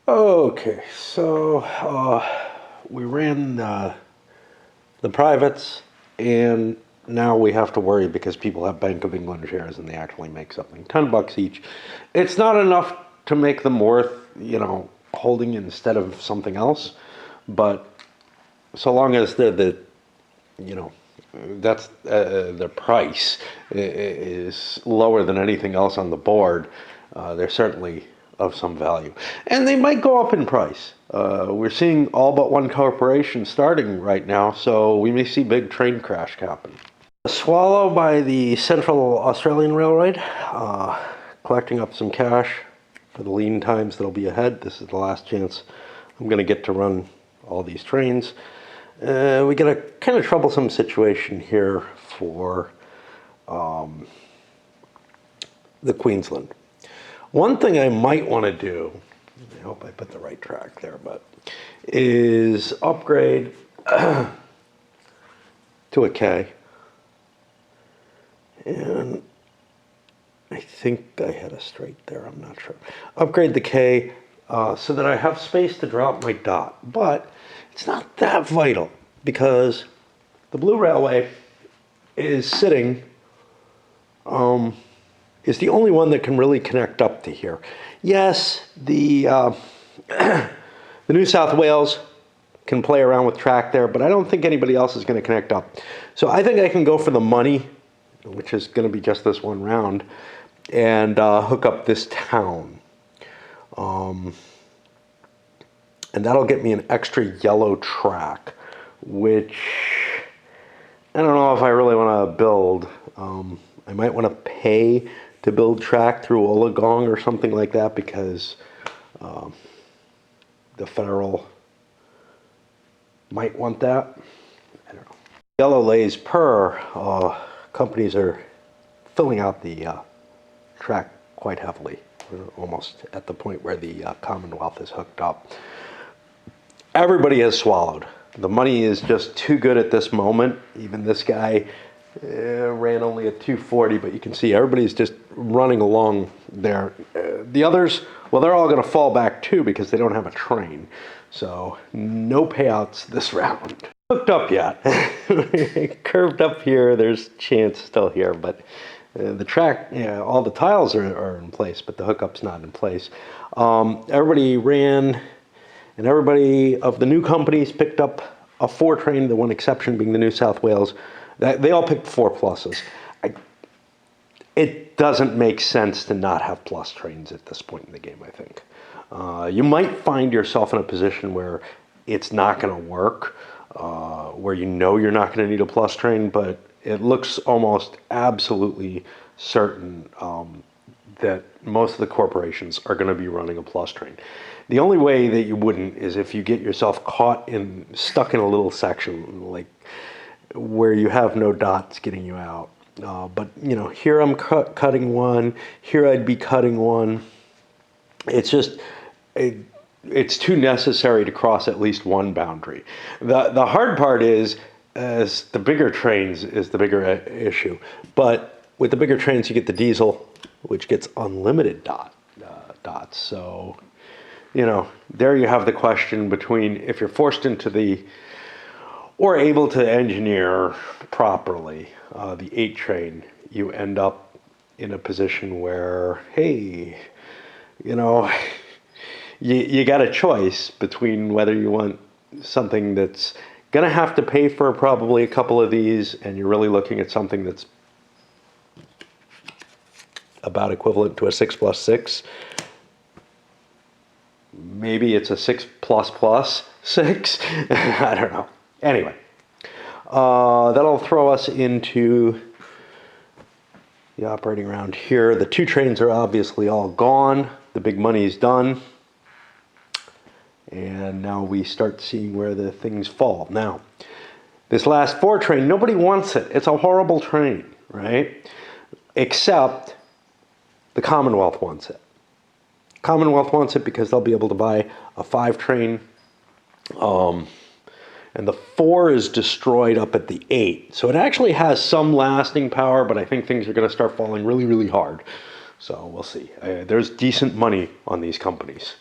Okay, so we ran the privates, and now we have to worry because people have Bank of England shares and they actually make something. $10 each. It's not enough to make them worth, holding instead of something else, but so long as the you know, that's the price is lower than anything else on the board, they're certainly of some value. And they might go up in price. We're seeing all but one corporation starting right now, so we may see big train crash happen. A swallow by the Central Australian Railroad, collecting up some cash for the lean times that'll be ahead. This is the last chance I'm going to get to run all these trains. We get a kind of troublesome situation here for the Queensland. One thing I might want to do, I hope I put the right track there, but is upgrade to a K. And I think I had a straight there, I'm not sure. Upgrade the K so that I have space to drop my dot. But it's not that vital because the Blue Railway is sitting, is the only one that can really connect up to here. Yes, the New South Wales can play around with track there, but I don't think anybody else is going to connect up. So I think I can go for the money, which is going to be just this one round, and hook up this town. And that'll get me an extra yellow track, which I don't know if I really want to build. I might want to pay to build track through Wollongong or something like that because the federal might want that. I don't know. Yellow lays per companies are filling out the track quite heavily. We're almost at the point where the Commonwealth is hooked up. Everybody has swallowed. The money is just too good at this moment. Even this guy ran only at 240, but you can see everybody's just running along there. The others, well, they're all going to fall back too because they don't have a train. So no payouts this round. Hooked up yet. Curved up here, there's chance still here, but the track, all the tiles are in place, but the hookup's not in place. Everybody ran, and everybody of the new companies picked up a 4 train, the one exception being the New South Wales. They all picked 4 pluses. It doesn't make sense to not have plus trains at this point in the game, I think. You might find yourself in a position where it's not going to work, where you're not going to need a plus train, but it looks almost absolutely certain that most of the corporations are going to be running a plus train. The only way that you wouldn't is if you get yourself stuck in a little section, like where you have no dots getting you out. But here I'm cutting one, here I'd be cutting one. It's just, it's too necessary to cross at least one boundary. The hard part is, as the bigger trains is the bigger issue. But with the bigger trains, you get the diesel, which gets unlimited dots. So, there you have the question between if you're forced into or able to engineer properly the 8 train, you end up in a position where, hey, you got a choice between whether you want something that's going to have to pay for probably a couple of these, and you're really looking at something that's about equivalent to a 6+6. Maybe it's a 6++6. I don't know. Anyway, that'll throw us into the operating round here. The 2 trains are obviously all gone. The big money's done. And now we start seeing where the things fall. Now, this last 4 train, nobody wants it. It's a horrible train, right? Except the Commonwealth wants it. Commonwealth wants it because they'll be able to buy a 5 train. And the 4 is destroyed up at the 8. So it actually has some lasting power, but I think things are going to start falling really, really hard. So we'll see. There's decent money on these companies.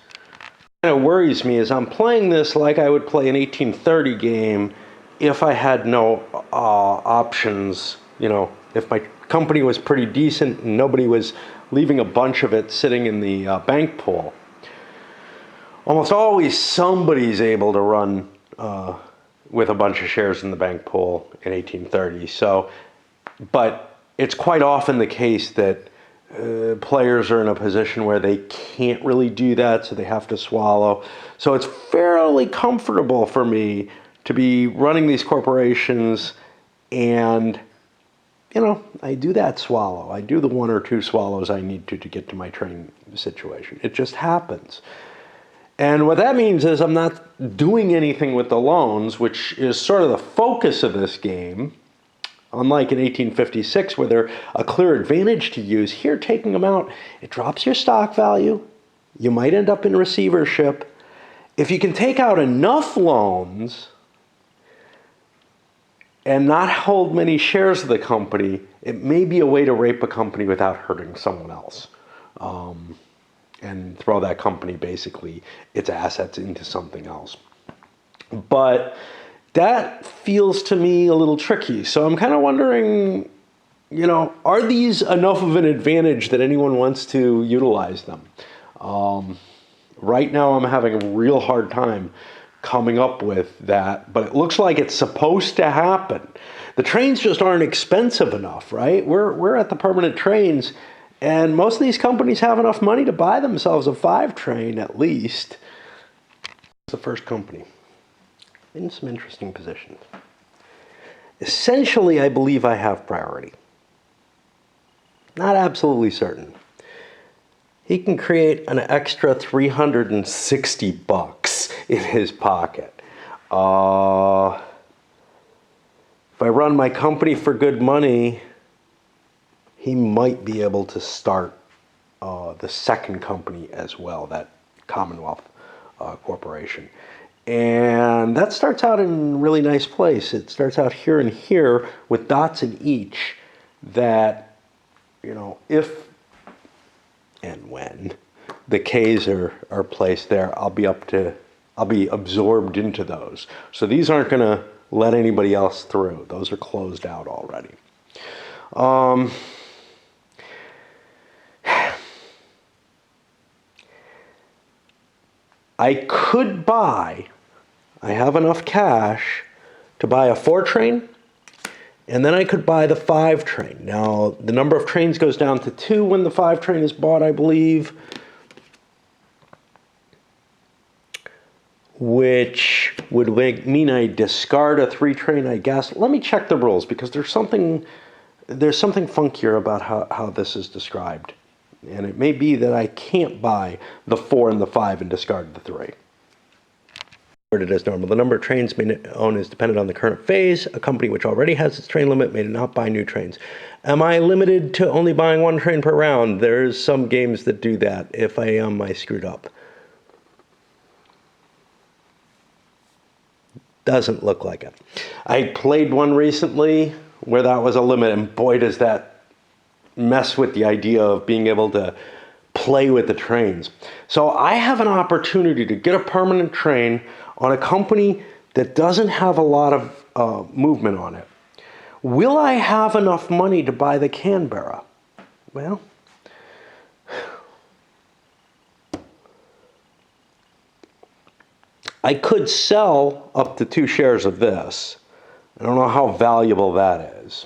kind of worries me is I'm playing this like I would play an 1830 game if I had no options. You know, if my company was pretty decent and nobody was leaving a bunch of it sitting in the bank pool. Almost always somebody's able to run with a bunch of shares in the bank pool in 1830. So, but it's quite often the case that players are in a position where they can't really do that, so they have to swallow. So it's fairly comfortable for me to be running these corporations, and you know, I do that swallow. I do the one or two swallows I need to get to my train situation. It just happens. And what that means is I'm not doing anything with the loans, which is sort of the focus of this game. Unlike in 1856, where they're a clear advantage to use, here taking them out, it drops your stock value. You might end up in receivership. If you can take out enough loans and not hold many shares of the company, it may be a way to rape a company without hurting someone else. And throw that company, basically, its assets into something else. But that feels to me a little tricky. So I'm kind of wondering, you know, are these enough of an advantage that anyone wants to utilize them? Right now I'm having a real hard time coming up with that, but it looks like it's supposed to happen. The trains just aren't expensive enough, right? We're at the permanent trains, and most of these companies have enough money to buy themselves a 5 train at least. It's the first company in some interesting positions. Essentially, I believe I have priority. Not absolutely certain. He can create an extra $360 in his pocket. If I run my company for good money, he might be able to start the second company as well, that Commonwealth Corporation. And that starts out in a really nice place. It starts out here and here with dots in each that, you know, if and when the K's are placed there, I'll be absorbed into those. So these aren't going to let anybody else through. Those are closed out already. I could buy, I have enough cash to buy a 4 train, and then I could buy the 5 train. Now, the number of trains goes down to 2 when the 5 train is bought, I believe, which would mean I discard a 3 train, I guess. Let me check the rules, because there's something funkier about how this is described. And it may be that I can't buy the 4 and the 5 and discard the 3. It as normal. The number of trains may own is dependent on the current phase. A company which already has its train limit may not buy new trains. Am I limited to only buying 1 train per round? There's some games that do that. If I am, I screwed up. Doesn't look like it. I played one recently where that was a limit, and boy, does that mess with the idea of being able to play with the trains. So I have an opportunity to get a permanent train on a company that doesn't have a lot of movement on it. Will I have enough money to buy the Canberra? Well, I could sell up to 2 shares of this. I don't know how valuable that is.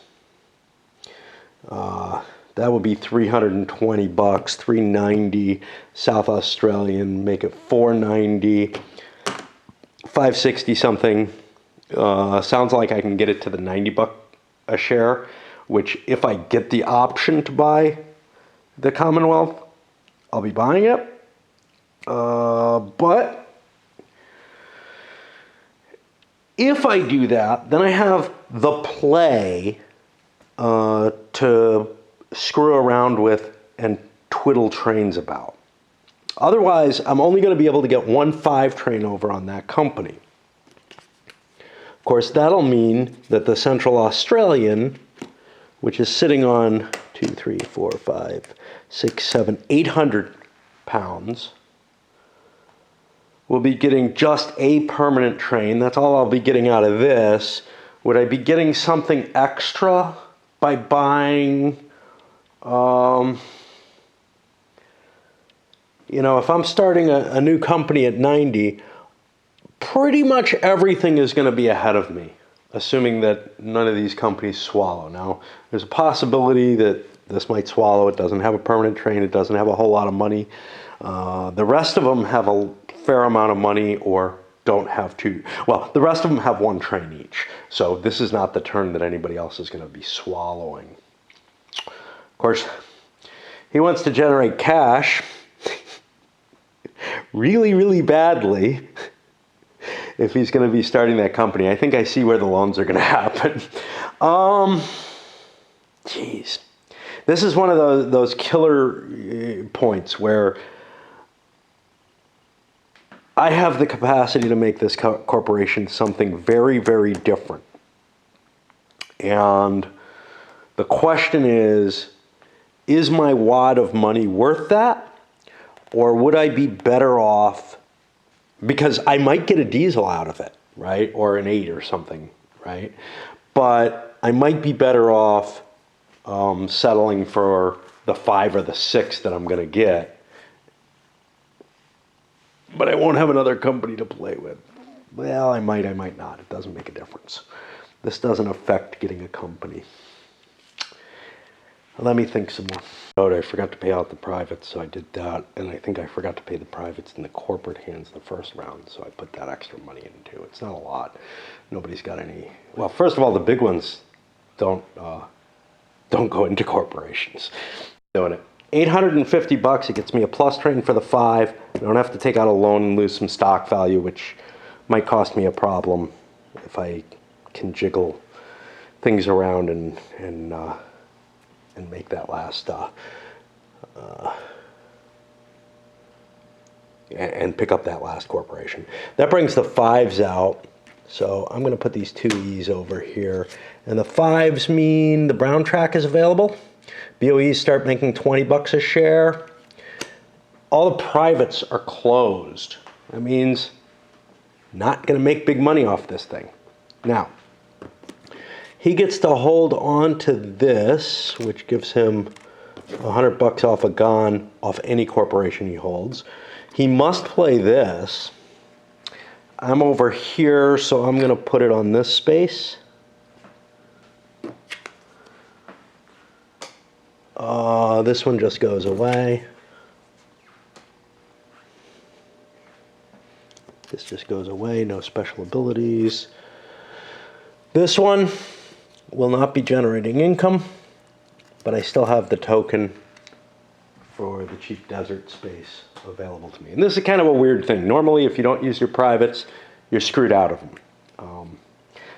That would be $320, $390 South Australian, make it $490, $560 something. Sounds like I can get it to the $90 a share, which if I get the option to buy the Commonwealth, I'll be buying it. But if I do that, then I have the play to screw around with and twiddle trains about. Otherwise, I'm only going to be able to get 1 5 train over on that company. Of course, that'll mean that the Central Australian, which is sitting on 2, 3, 4, 5, 6, 7, 800 pounds, will be getting just a permanent train. That's all I'll be getting out of this. Would I be getting something extra by buying, if I'm starting a new company at 90, pretty much everything is going to be ahead of me, assuming that none of these companies swallow. Now, there's a possibility that this might swallow. It doesn't have a permanent train. It doesn't have a whole lot of money. The rest of them have a fair amount of money or don't have two. Well, the rest of them have one train each. So this is not the turn that anybody else is going to be swallowing. Of course, he wants to generate cash really, really badly if he's going to be starting that company. I think I see where the loans are going to happen. Geez. This is one of those killer points where I have the capacity to make this corporation something very, very different. And the question is my wad of money worth that? Or would I be better off, because I might get a diesel out of it, right? Or an 8 or something, right? But I might be better off settling for the 5 or the 6 that I'm going to get. But I won't have another company to play with. Well, I might not. It doesn't make a difference. This doesn't affect getting a company. Let me think some more. I forgot to pay out the privates, so I did that. And I think I forgot to pay the privates in the corporate hands the first round, so I put that extra money in too. It's not a lot. Nobody's got any. Well, first of all, the big ones don't go into corporations. Doing it. $850, it gets me a plus train for the 5. I don't have to take out a loan and lose some stock value, which might cost me a problem if I can jiggle things around and make that last and pick up that last corporation. That brings the 5s out. So I'm going to put these 2 E's over here. And the 5s mean the brown track is available. BOEs start making $20 a share. All the privates are closed. That means not going to make big money off this thing. Now, he gets to hold on to this, which gives him $100 off a gun off any corporation he holds. He must play this. I'm over here, so I'm going to put it on this space. This one just goes away. This just goes away, no special abilities. This one will not be generating income, but I still have the token for the cheap desert space available to me. And this is kind of a weird thing. Normally, if you don't use your privates, you're screwed out of them.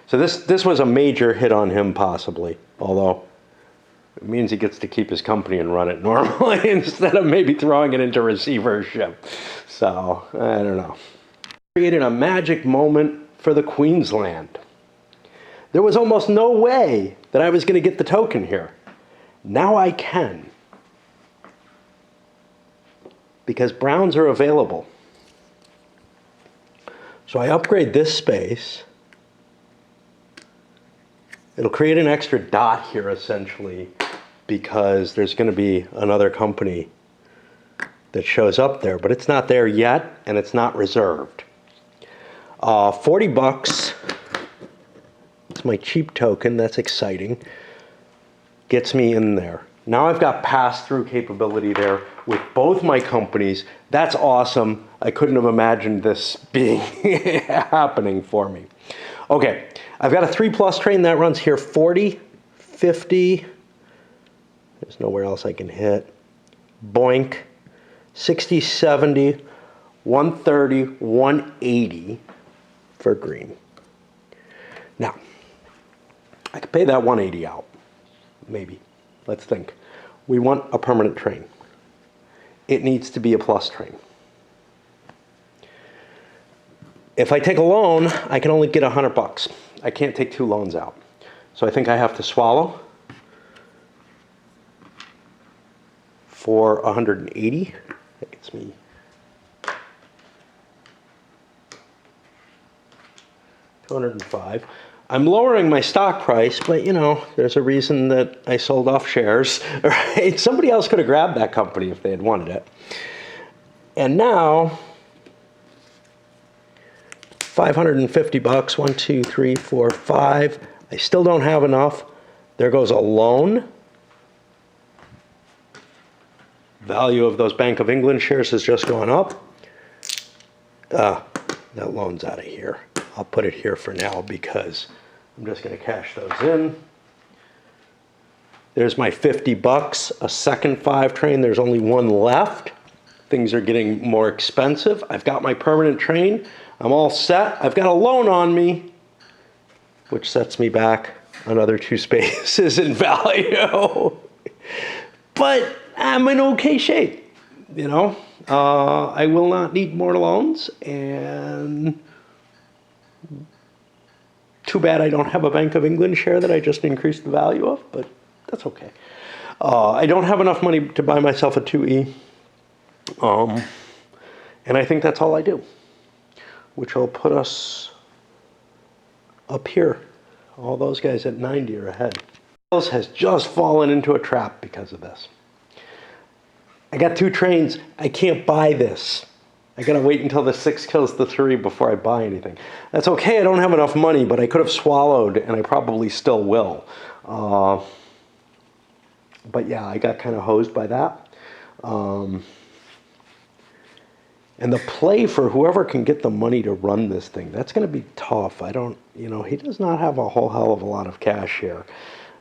So this was a major hit on him, possibly, although it means he gets to keep his company and run it normally instead of maybe throwing it into receivership. So, I don't know. Created a magic moment for the Queensland. There was almost no way that I was going to get the token here. Now I can. Because browns are available. So I upgrade this space. It'll create an extra dot here, essentially, because there's going to be another company that shows up there, but it's not there yet, and it's not reserved. $40. It's my cheap token. That's exciting. Gets me in there. Now I've got pass-through capability there with both my companies. That's awesome. I couldn't have imagined this being happening for me. Okay, I've got a 3+ train that runs here 40, 50. There's nowhere else I can hit. Boink. 60, 70, 130, 180 for green. Now, I could pay that 180 out. Maybe. Let's think. We want a permanent train. It needs to be a plus train. If I take a loan, I can only get $100. I can't take 2 loans out. So I think I have to swallow for 180. That gets me 205. I'm lowering my stock price, but you know, there's a reason that I sold off shares. Right? Somebody else could have grabbed that company if they had wanted it. And now, 550 bucks, 1, 2, 3, 4, 5. I still don't have enough. There goes a loan. Value of those Bank of England shares has just gone up. That loan's out of here. I'll put it here for now because I'm just going to cash those in. There's my 50 bucks, a second 5 train. There's only one left. Things are getting more expensive. I've got my permanent train. I'm all set. I've got a loan on me, which sets me back another 2 spaces in value. But I'm in okay shape, you know. I will not need more loans, and too bad I don't have a Bank of England share that I just increased the value of, but that's okay. I don't have enough money to buy myself a 2E, and I think that's all I do, which will put us up here. All those guys at 90 are ahead. Has just fallen into a trap because of this. I got 2 trains. I can't buy this. I gotta wait until the 6 kills the 3 before I buy anything. That's okay, I don't have enough money, but I could have swallowed, and I probably still will. But yeah, I got kind of hosed by that. And the play for whoever can get the money to run this thing, that's gonna be tough. He does not have a whole hell of a lot of cash here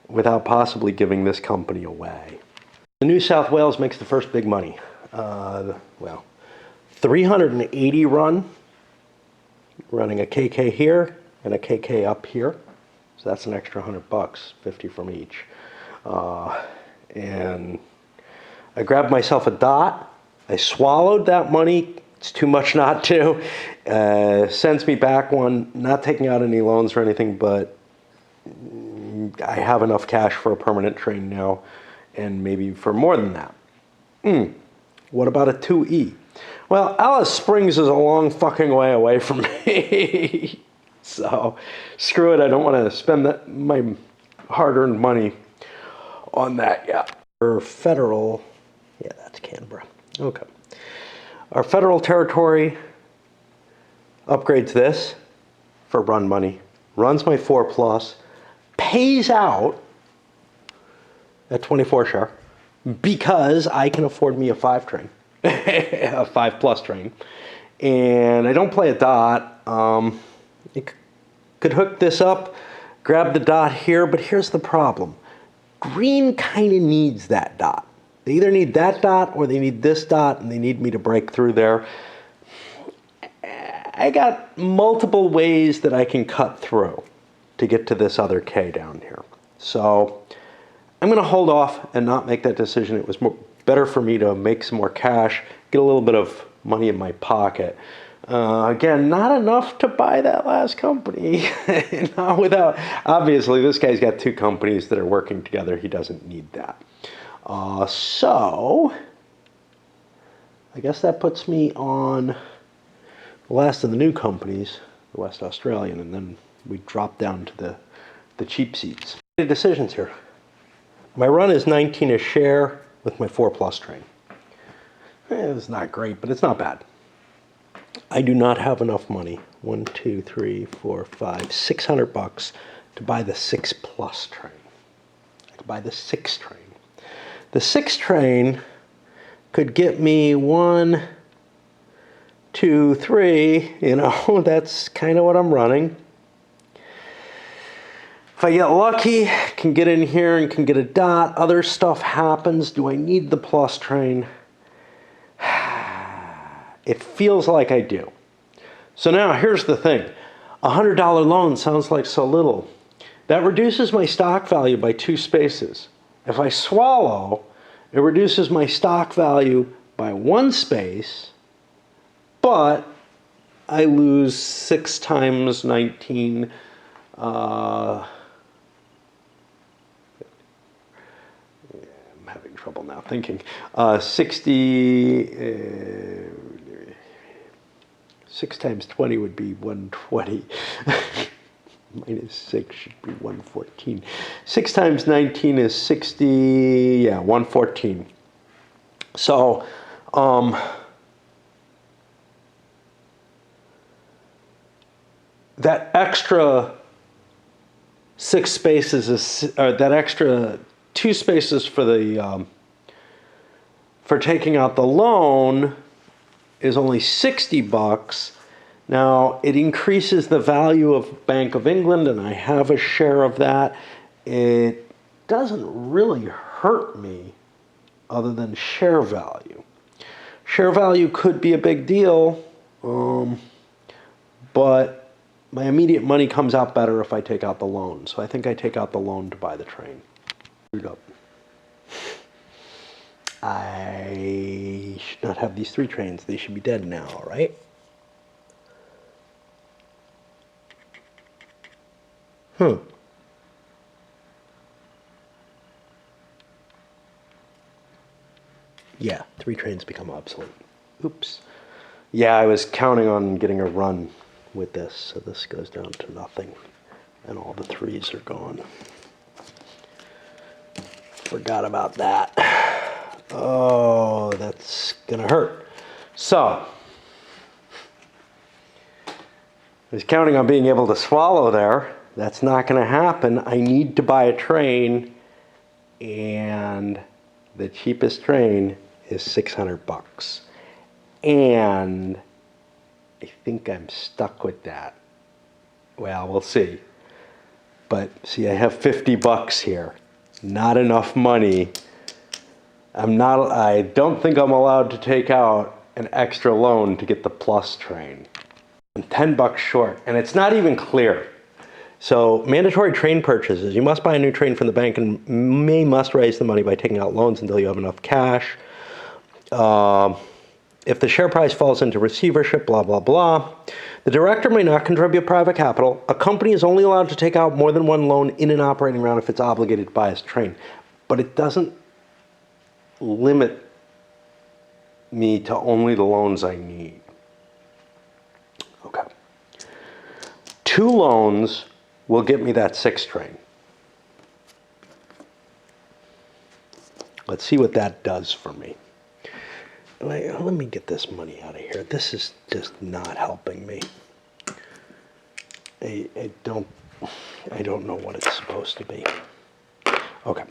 without possibly giving this company away. The New South Wales makes the first big money. 380 run, running a KK here and a KK up here. So that's an extra 100 bucks, 50 from each. And I grabbed myself a dot. I swallowed that money. It's too much not to. Sends me back one, not taking out any loans or anything, but I have enough cash for a permanent train now, and maybe for more than that. What about a 2E? Well, Alice Springs is a long fucking way away from me. So, screw it, I don't want to spend my hard-earned money on that yet. Our federal, yeah, that's Canberra. Okay. Our federal territory upgrades this for run money, runs my 4+, pays out at 24 share because I can afford me a 5 train, a 5+ train, and I don't play a dot. It could hook this up, grab the dot here, but here's the problem. Green kind of needs that dot. They either need that dot or they need this dot, and they need me to break through there. I got multiple ways that I can cut through to get to this other K down here. So I'm going to hold off and not make that decision. It was better for me to make some more cash, get a little bit of money in my pocket. Again, not enough to buy that last company. Not without, obviously, this guy's got 2 companies that are working together. He doesn't need that. So, I guess that puts me on the last of the new companies, the West Australian, and then we drop down to the cheap seats. Decisions here. My run is 19 a share with my 4+ train. It's not great, but it's not bad. I do not have enough money, 1, 2, 3, 4, 5, 600 bucks to buy the 6+ train. I could buy the 6 train. The 6 train could get me 1, 2, 3, that's kind of what I'm running. If I get lucky, can get in here and can get a dot, other stuff happens. Do I need the plus train? It feels like I do. So now here's the thing. A $100 loan sounds like so little. That reduces my stock value by 2 spaces. If I swallow, it reduces my stock value by 1 space, but I lose 6 times 19. I'm having trouble now thinking. 6 times 20 would be 120. minus 6 should be 114. 6 times 19 is 60, yeah, 114. So, that extra 6 spaces is, or that extra 2 spaces for the, for taking out the loan is only 60 bucks. Now, it increases the value of Bank of England, and I have a share of that. It doesn't really hurt me other than share value. Share value could be a big deal, but my immediate money comes out better if I take out the loan. So I think I take out the loan to buy the train. Screwed up. I should not have these 3 trains. They should be dead now, right? Yeah, 3 trains become obsolete. Oops. Yeah, I was counting on getting a run with this, so this goes down to nothing, and all the 3s are gone. Forgot about that. Oh, that's gonna hurt. So, I was counting on being able to swallow there. That's not gonna happen. I need to buy a train, and the cheapest train is 600 bucks. And I think I'm stuck with that. Well, we'll see. But see, I have 50 bucks here. Not enough money. I don't think I'm allowed to take out an extra loan to get the plus train. I'm 10 bucks short, and it's not even clear. So mandatory train purchases. You must buy a new train from the bank and must raise the money by taking out loans until you have enough cash. If the share price falls into receivership, blah, blah, blah. The director may not contribute private capital. A company is only allowed to take out more than one loan in an operating round if it's obligated to buy a train. But it doesn't limit me to only the loans I need. Okay. 2 loans will get me that 6 train. Let's see what that does for me. Let me get this money out of here. This is just not helping me. I don't know what it's supposed to be. Okay.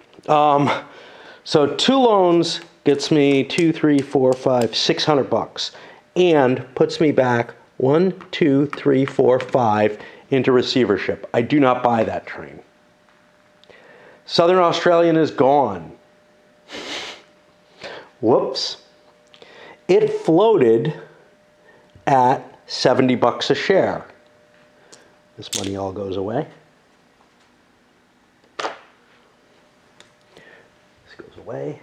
So 2 loans gets me 2, 3, 4, 5, 600 bucks, and puts me back 1, 2, 3, 4, 5 into receivership. I do not buy that train. Southern Australian is gone. Whoops. It floated at 70 bucks a share. This money all goes away. This goes away.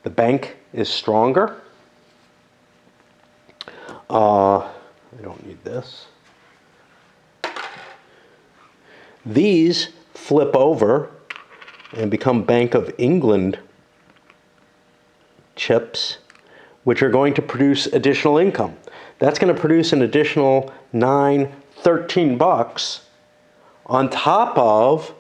The bank is stronger. I don't need this. These flip over and become Bank of England chips, which are going to produce additional income. That's going to produce an additional 9, 13 bucks on top of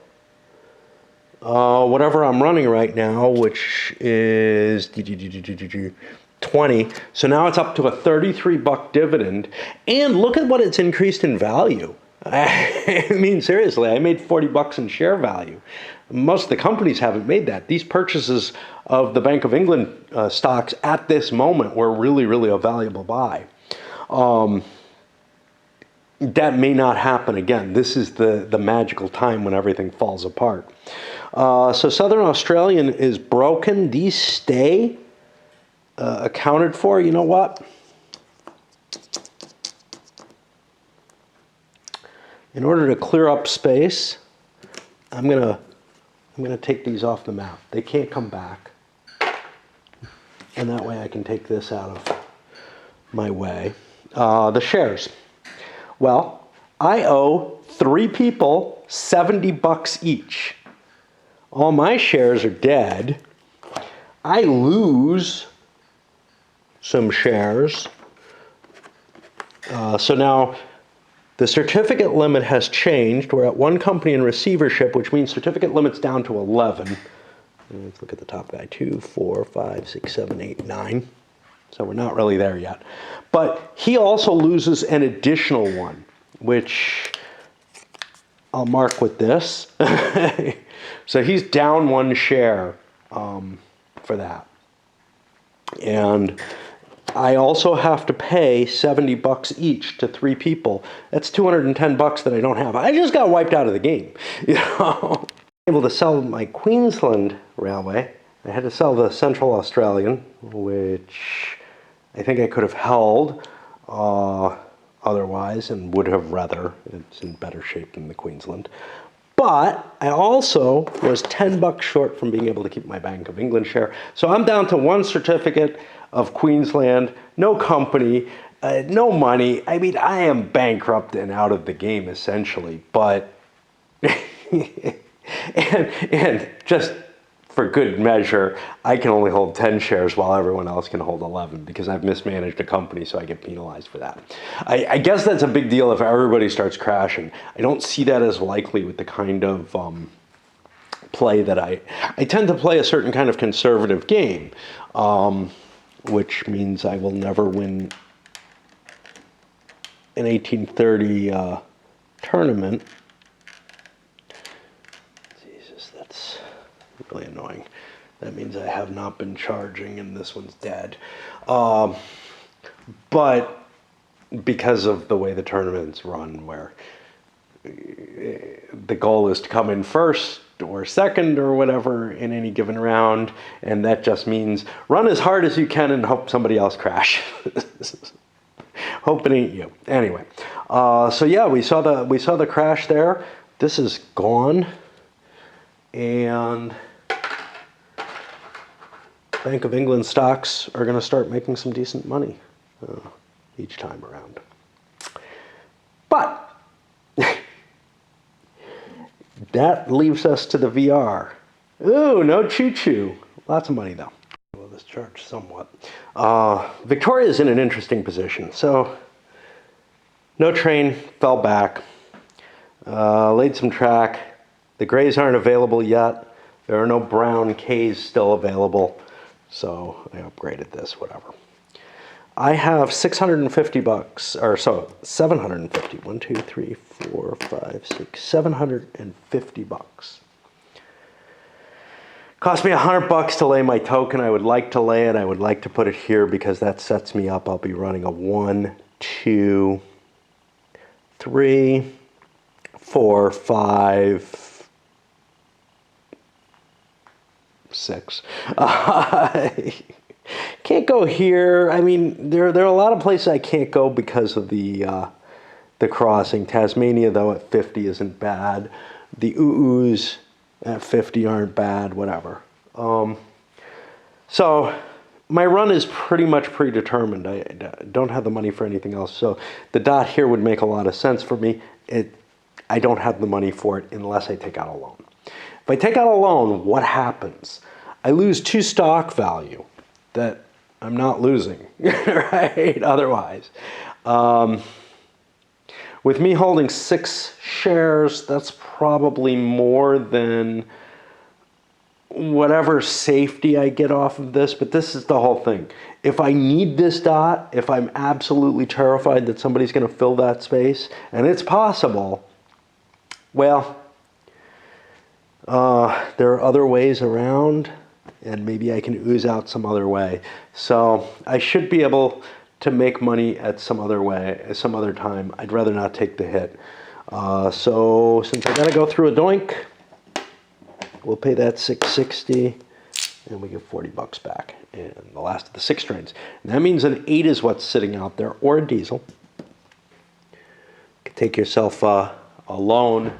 whatever I'm running right now, which is 20. So now it's up to a 33 buck dividend. And look at what it's increased in value. I mean, seriously, I made 40 bucks in share value. Most of the companies haven't made that. These purchases of the Bank of England stocks at this moment were really, really a valuable buy. That may not happen again. This is the magical time when everything falls apart. So Southern Australian is broken. These stay accounted for. You know what? In order to clear up space, I'm gonna take these off the map. They can't come back. And that way I can take this out of my way. The shares. Well, I owe 3 people 70 bucks each. All my shares are dead. I lose some shares. So now The certificate limit has changed. We're at one company in receivership, which means certificate limit's down to 11. Let's look at the top guy, 2, 4, 5, 6, 7, 8, 9. So we're not really there yet. But he also loses an additional one, which I'll mark with this. So he's down 1 share for that. And I also have to pay $70 each to 3 people. That's $210 that I don't have. I just got wiped out of the game. You know, able to sell my Queensland Railway. I had to sell the Central Australian, which I think I could have held otherwise and would have rather. It's in better shape than the Queensland. But I also was $10 short from being able to keep my Bank of England share. So I'm down to 1 certificate of Queensland, no company, no money. I mean, I am bankrupt and out of the game essentially, but and just for good measure, I can only hold 10 shares while everyone else can hold 11 because I've mismanaged a company, so I get penalized for that. I guess that's a big deal if everybody starts crashing. I don't see that as likely with the kind of play that I tend to play a certain kind of conservative game, which means I will never win an 1830 tournament. That's really annoying. That means I have not been charging and this one's dead. But because of the way the tournaments run, where the goal is to come in first or second or whatever in any given round, and that just means run as hard as you can and hope somebody else crashes. Hope it ain't you. Anyway, so yeah, we saw the crash there. This is gone. And Bank of England stocks are going to start making some decent money each time around. But that leaves us to the VR. Ooh, no choo-choo. Lots of money, though. Well, this charged somewhat. Victoria is in an interesting position. So, no train, fell back, laid some track. The grays aren't available yet. There are no brown Ks still available. So I upgraded this, whatever. I have $650, or so, 750. 1, 2, 3, 4, 5, 6, $750. Cost me $100 to lay my token. I would like to lay it. I would like to put it here because that sets me up. I'll be running a 1, 2, 3, 4, 5, 6. Can't go here. I mean, there are a lot of places I can't go because of the crossing. Tasmania, though, at 50 isn't bad. The UUs at 50 aren't bad, whatever. So my run is pretty much predetermined. I don't have the money for anything else. So the dot here would make a lot of sense for me. I don't have the money for it unless I take out a loan. If I take out a loan, what happens? I lose 2 stock value that I'm not losing, right? Otherwise. With me holding 6 shares, that's probably more than whatever safety I get off of this, but this is the whole thing. If I need this dot, if I'm absolutely terrified that somebody's going to fill that space, and it's possible, well, there are other ways around, and maybe I can ooze out some other way. So I should be able to make money at some other time. I'd rather not take the hit. So since I got to go through a doink, we'll pay that $660, and we get $40 back. And the last of the 6 trains. And that means an 8 is what's sitting out there, or a diesel. You can take yourself a loan.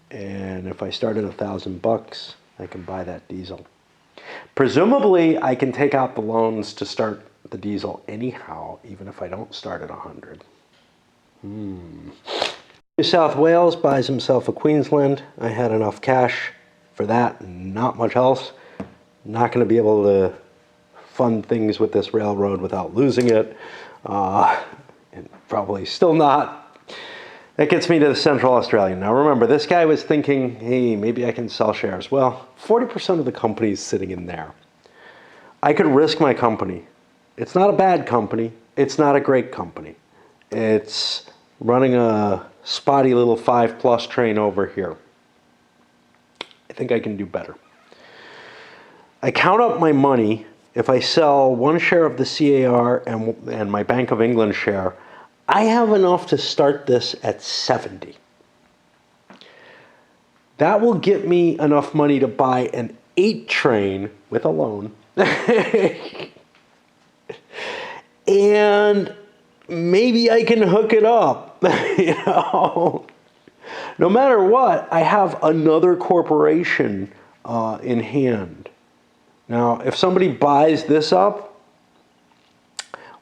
And if I start at $1,000, I can buy that diesel. Presumably, I can take out the loans to start the diesel anyhow, even if I don't start at 100. New South Wales buys himself a Queensland. I had enough cash for that, not much else. Not going to be able to fund things with this railroad without losing it. And probably still not. That gets me to the Central Australian. Now remember, this guy was thinking, hey, maybe I can sell shares. Well, 40% of the company is sitting in there. I could risk my company. It's not a bad company. It's not a great company. It's running a spotty little 5+ train over here. I think I can do better. I count up my money. If I sell one share of the CAR and my Bank of England share, I have enough to start this at 70. That will get me enough money to buy an 8 train with a loan. And maybe I can hook it up. You know? No matter what, I have another corporation in hand. Now, if somebody buys this up,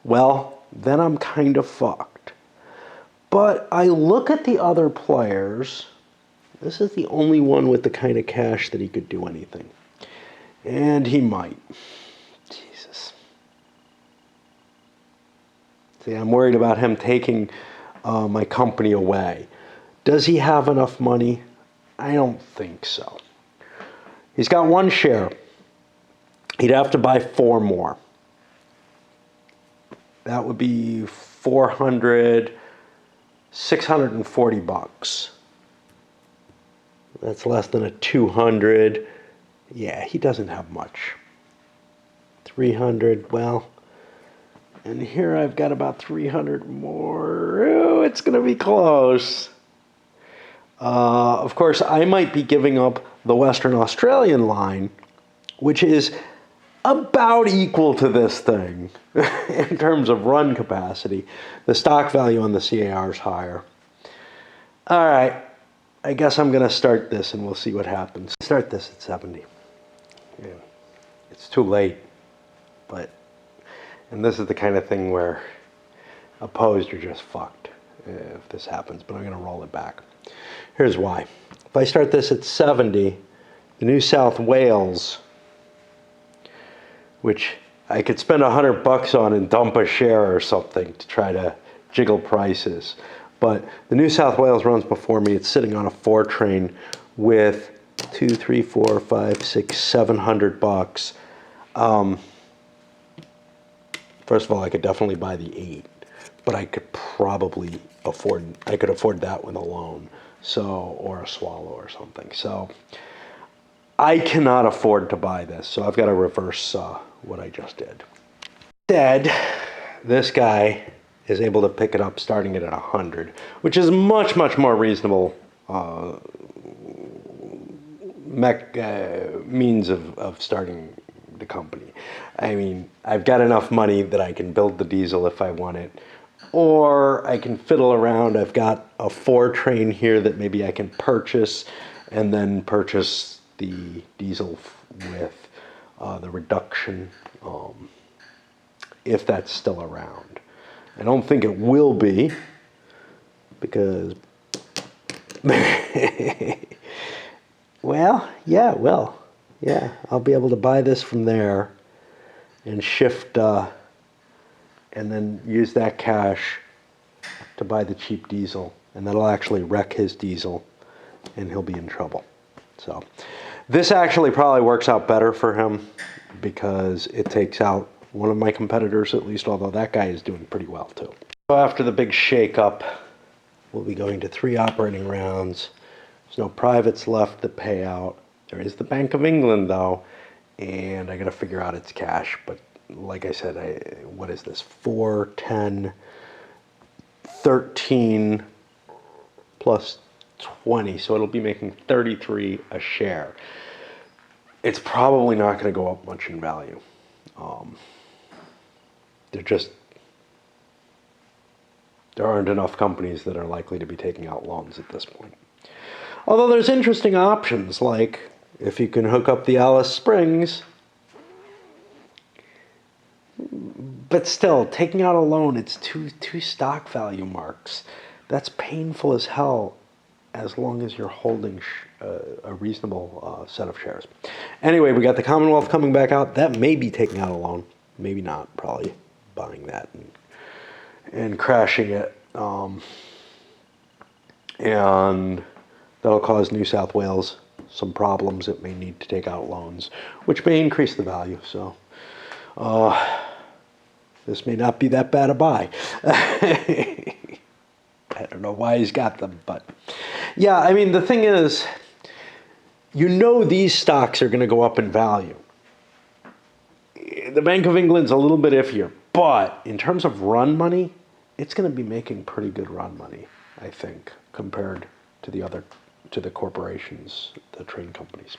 well, then I'm kind of fucked. But I look at the other players. This is the only one with the kind of cash that he could do anything. And he might. Jesus. See, I'm worried about him taking my company away. Does he have enough money? I don't think so. He's got 1 share. He'd have to buy 4 more. That would be $640. That's less than a 200. Yeah, he doesn't have much. 300, well, and here I've got about 300 more. Oh, it's going to be close. Of course, I might be giving up the Western Australian line, which is about equal to this thing in terms of run capacity. The stock value on the CAR is higher. All right, I guess I'm going to start this and we'll see what happens. Start this at 70. Yeah. It's too late, and this is the kind of thing where opposed, you're just fucked if this happens, but I'm going to roll it back. Here's why. If I start this at 70, the New South Wales, which I could spend $100 on and dump a share or something to try to jiggle prices. But the New South Wales runs before me. It's sitting on a 4 train with $700. First of all, I could definitely buy the 8, but I could probably afford that with a loan, or a swallow or something. So I cannot afford to buy this, so I've got to reverse what I just did. Instead, this guy is able to pick it up starting it at 100, which is much, much more reasonable means of starting the company. I mean, I've got enough money that I can build the diesel if I want it, or I can fiddle around. I've got a 4 train here that maybe I can purchase and then purchase the diesel with the reduction, if that's still around. I don't think it will be, because well, yeah, it will. Yeah, I'll be able to buy this from there and shift and then use that cash to buy the cheap diesel, and that'll actually wreck his diesel and he'll be in trouble. So this actually probably works out better for him because it takes out one of my competitors at least, although that guy is doing pretty well too. So after the big shake-up, we'll be going to 3 operating rounds. There's no privates left to pay out. There is the Bank of England though, and I got to figure out its cash. But like I said, what is this? 4, 10, 13 plus 20, so it'll be making 33 a share. It's probably not going to go up much in value. There aren't enough companies that are likely to be taking out loans at this point. Although there's interesting options, like if you can hook up the Alice Springs. But still, taking out a loan, it's two stock value marks. That's painful as hell, as long as you're holding a reasonable set of shares. Anyway, we got the Commonwealth coming back out. That may be taking out a loan. Maybe not. Probably buying that and crashing it. And that'll cause New South Wales some problems. It may need to take out loans, which may increase the value. So this may not be that bad a buy. I don't know why he's got them, but yeah, I mean, the thing is, you know these stocks are going to go up in value. The Bank of England's a little bit iffier, but in terms of run money, it's going to be making pretty good run money, I think, compared to the corporations, the train companies.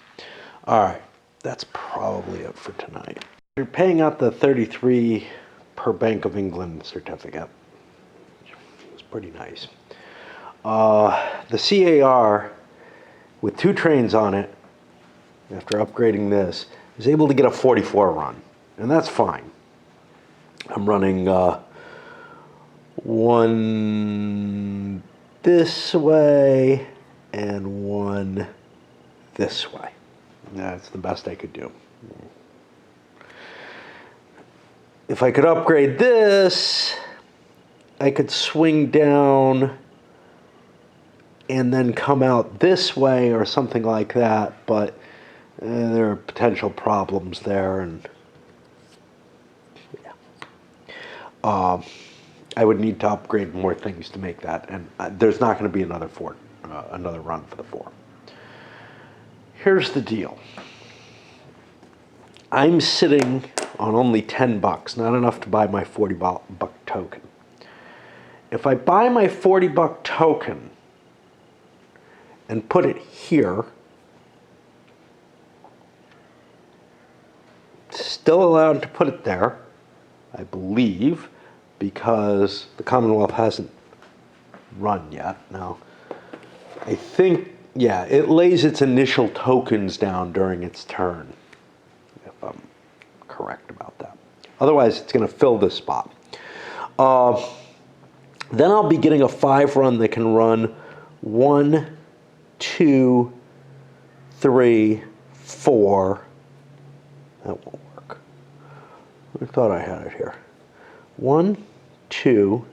All right, that's probably it for tonight. You're paying out the 33 per Bank of England certificate. It's pretty nice. The CAR with 2 trains on it, after upgrading this, is able to get a 44 run, and that's fine. I'm running one this way and one this way. That's the best I could do. If I could upgrade this, I could swing down and then come out this way or something like that, but there are potential problems there, and yeah. I would need to upgrade more things to make that, and there's not going to be another run for the 4. Here's the deal. I'm sitting on only $10, not enough to buy my $40 token. If I buy my $40 token and put it here, still allowed to put it there, I believe, because the Commonwealth hasn't run yet. Now, I think, yeah, it lays its initial tokens down during its turn, if I'm correct about that. Otherwise, it's going to fill this spot. Then I'll be getting a 5 run that can run 1, 2, 3, 4. That won't work. I thought I had it here. 1, 2,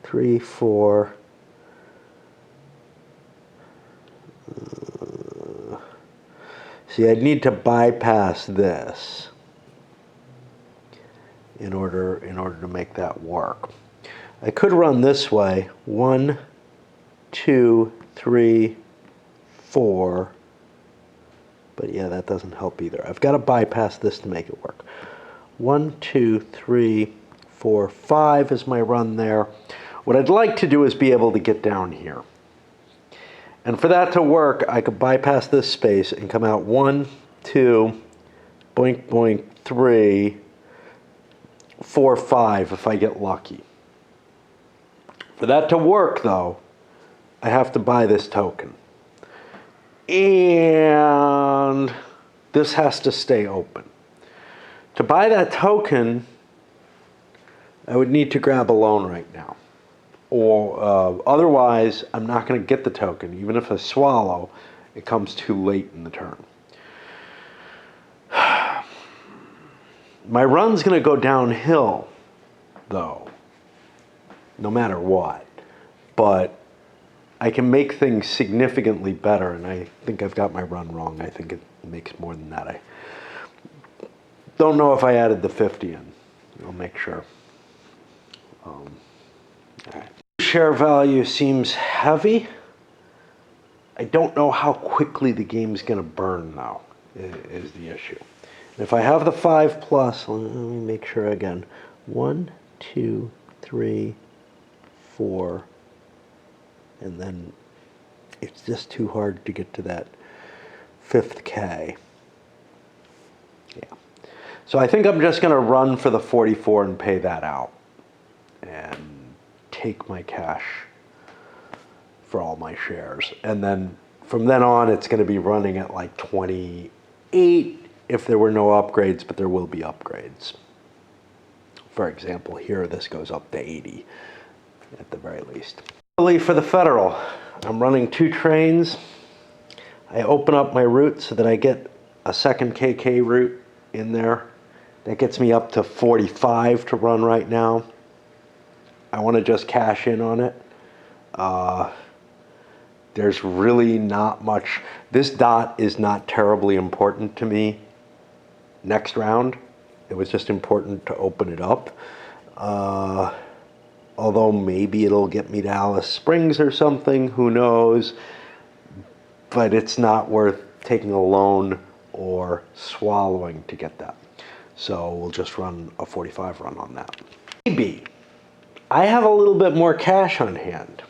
3, 4. See, I'd need to bypass this in order to make that work. I could run this way. 1, 2, 3, 4. But yeah, that doesn't help either. I've got to bypass this to make it work. 1, 2, 3, 4, 5 is my run there. What I'd like to do is be able to get down here. And for that to work, I could bypass this space and come out 1, 2, boink, boink, 3, 4, 5 if I get lucky. For that to work, though, I have to buy this token. And this has to stay open. To buy that token, I would need to grab a loan right now. Or otherwise, I'm not going to get the token. Even if I swallow, it comes too late in the turn. My run's going to go downhill, though, no matter what. But I can make things significantly better, and I think I've got my run wrong. I think it makes more than that. I don't know if I added the 50 in. I'll make sure. All right. Share value seems heavy. I don't know how quickly the game's going to burn, though, is the issue. And if I have the 5 plus, let me make sure again. 1, 2, 3, 4. And then it's just too hard to get to that 5th K. Yeah. So I think I'm just going to run for the 44 and pay that out. And take my cash for all my shares. And then from then on, it's going to be running at like 28 if there were no upgrades, but there will be upgrades. For example, here this goes up to 80 at the very least. For the Federal, I'm running 2 trains. I open up my route so that I get a second KK route in there. That gets me up to 45 to run right now. I want to just cash in on it. There's really not much. This dot is not terribly important to me next round. It was just important to open it up. Although maybe it'll get me to Alice Springs or something, who knows. But it's not worth taking a loan or swallowing to get that. So we'll just run a 45 run on that. Maybe I have a little bit more cash on hand.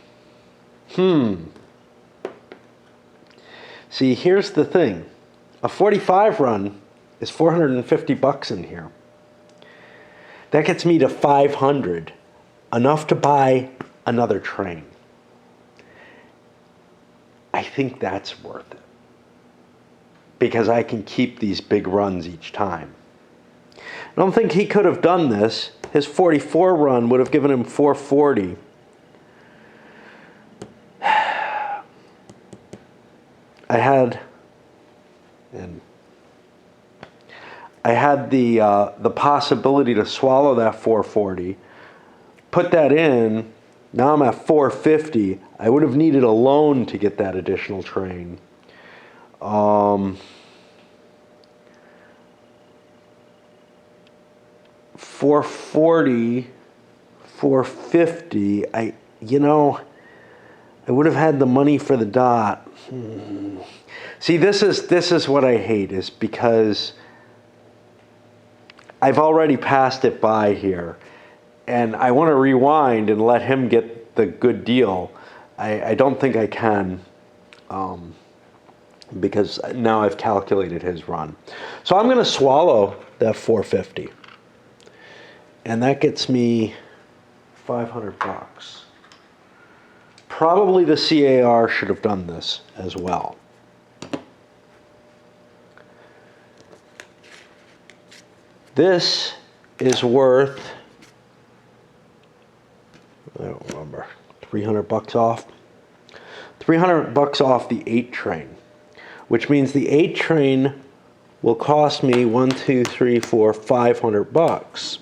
See, here's the thing. A 45 run is 450 bucks in here. That gets me to 500, enough to buy another train. I think that's worth it, because I can keep these big runs each time. I don't think he could have done this. His 44 run would have given him 440. I had the possibility to swallow that 440, put that in. Now I'm at 450. I would have needed a loan to get that additional train. 440, 450. I would have had the money for the dot. See, this is what I hate, is because I've already passed it by here, and I want to rewind and let him get the good deal. I don't think I can, because now I've calculated his run. So I'm going to swallow that 450, and that gets me 500 bucks. Probably the CAR should have done this as well. This is worth, I don't remember, 300 bucks off. 300 bucks off the 8 train, which means the 8 train will cost me 500 bucks.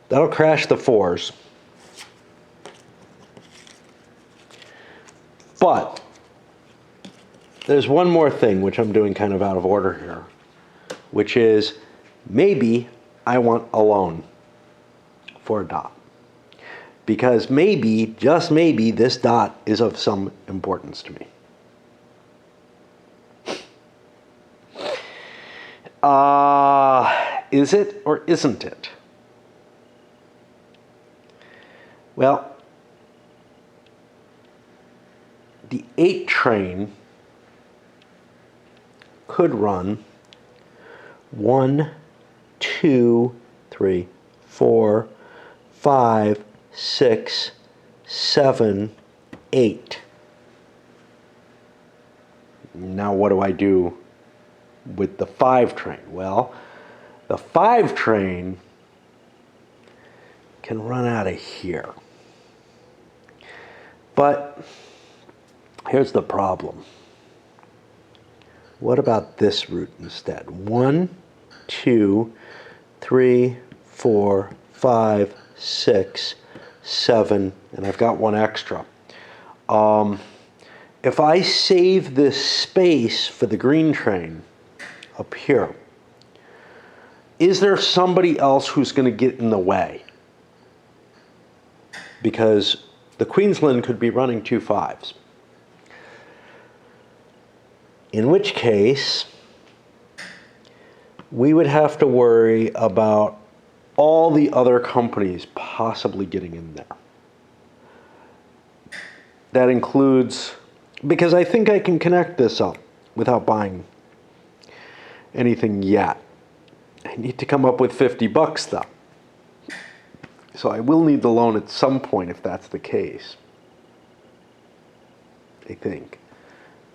That'll crash the 4s. But there's one more thing, which I'm doing kind of out of order here, which is maybe I want a loan for a dot. Because maybe, just maybe, this dot is of some importance to me. Is it or isn't it? Well, the 8 train could run 1, 2, 3, 4, 5, 6, 7, 8. Now what do I do with the 5 train? Well, the 5 train can run out of here. But here's the problem. What about this route instead? 1, 2, 3, 4, 5, 6, 7, and I've got one extra. If I save this space for the green train up here, is there somebody else who's going to get in the way? Because the Queensland could be running 2 5s. In which case, we would have to worry about all the other companies possibly getting in there. That includes, because I think I can connect this up without buying anything yet. I need to come up with 50 bucks though. So I will need the loan at some point if that's the case. I think.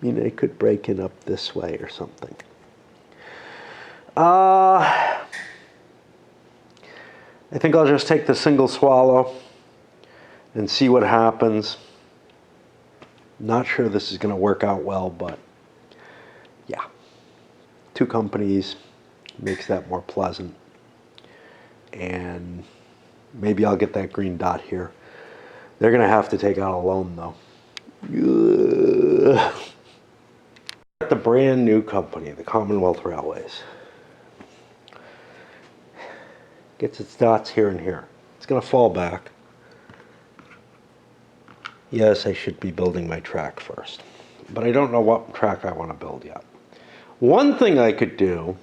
I mean, I could break it up this way or something. I think I'll just take the single swallow and see what happens. Not sure this is going to work out well, but 2 companies makes that more pleasant. And maybe I'll get that green dot here. They're going to have to take out a loan, though. The brand new company, the Commonwealth Railways, gets its dots here and here. It's going to fall back. Yes, I should be building my track first, but I don't know what track I want to build yet. One thing I could do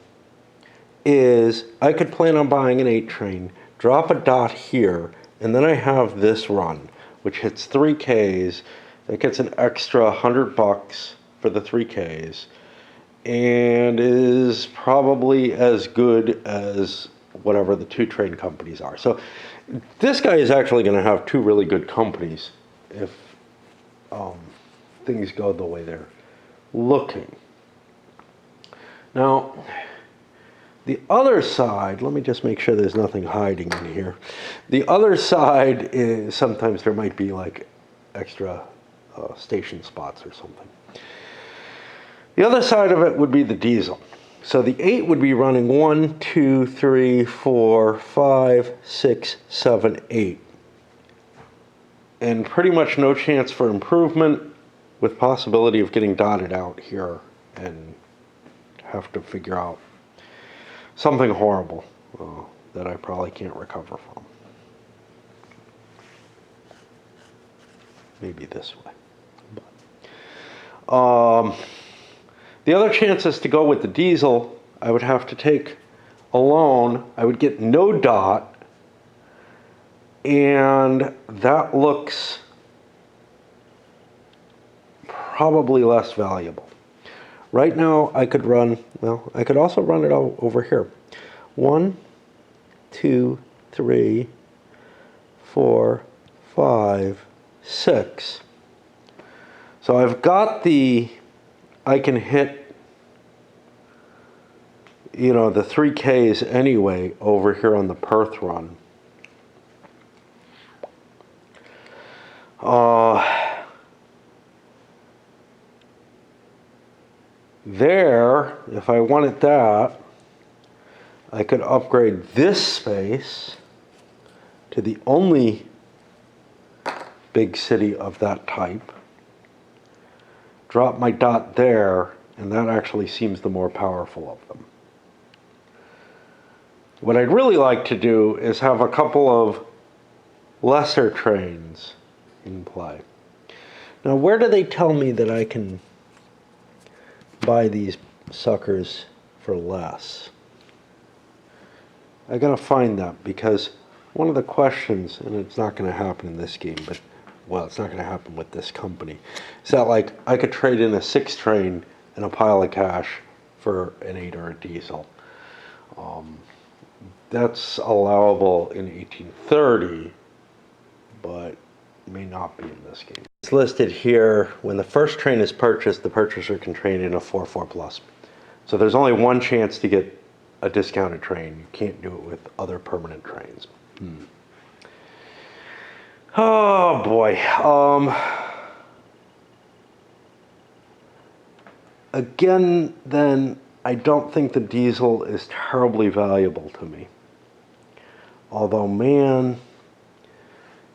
is I could plan on buying an 8 train, drop a dot here, and then I have this run, which hits 3 Ks. That gets an extra $100 for the 3 Ks, and is probably as good as whatever the 2 train companies are. So this guy is actually going to have 2 really good companies if things go the way they're looking. Now, the other side, let me just make sure there's nothing hiding in here. The other side is sometimes there might be like extra station spots or something. The other side of it would be the diesel. So the 8 would be running 1, 2, 3, 4, 5, 6, 7, 8. And pretty much no chance for improvement, with possibility of getting dotted out here and have to figure out something horrible that I probably can't recover from. Maybe this way. But, the other chance is to go with the diesel. I would have to take a loan. I would get no dot. And that looks probably less valuable. Right now, I could run, well, I could also run it over here. 1, 2, 3, 4, 5, 6. So I've got I can hit, the 3 Ks anyway over here on the Perth run. There, if I wanted that, I could upgrade this space to the only big city of that type, drop my dot there, and that actually seems the more powerful of them. What I'd really like to do is have a couple of lesser trains in play. Now, where do they tell me that I can buy these suckers for less? I gotta find that, because one of the questions, and it's not gonna happen in this game, but well, it's not gonna happen with this company, is that like I could trade in a 6 train and a pile of cash for an 8 or a diesel. That's allowable in 1830, but may not be in this game. It's listed here, when the first train is purchased, the purchaser can trade in a 4-4 plus. So there's only one chance to get a discounted train. You can't do it with other permanent trains. Oh boy. Again, then, I don't think the diesel is terribly valuable to me. Although, man,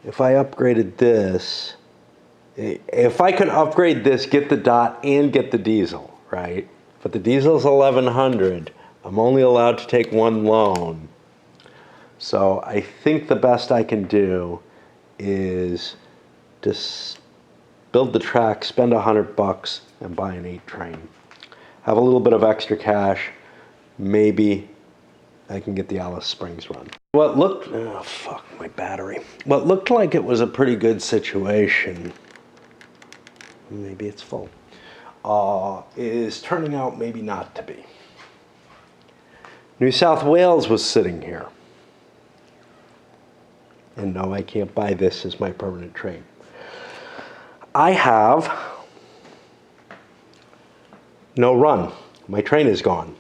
if I upgraded this, if I could upgrade this, get the dot, and get the diesel, right? But the diesel's 1100. I'm only allowed to take 1 loan. So I think the best I can do is just build the track, spend $100, and buy an 8 train. Have a little bit of extra cash. Maybe I can get the Alice Springs run. What looked, oh fuck, my battery. What looked like it was a pretty good situation, maybe it's full, is turning out maybe not to be. New South Wales was sitting here. And no, I can't buy this as my permanent train. I have no run. My train is gone.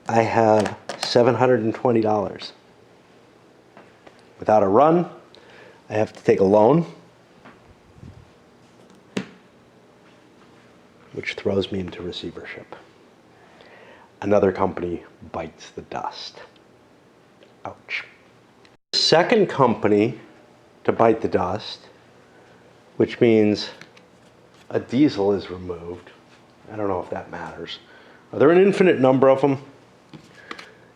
I have $720. Without a run, I have to take a loan, which throws me into receivership. Another company bites the dust. Ouch. Second company to bite the dust, which means a diesel is removed. I don't know if that matters. Are there an infinite number of them?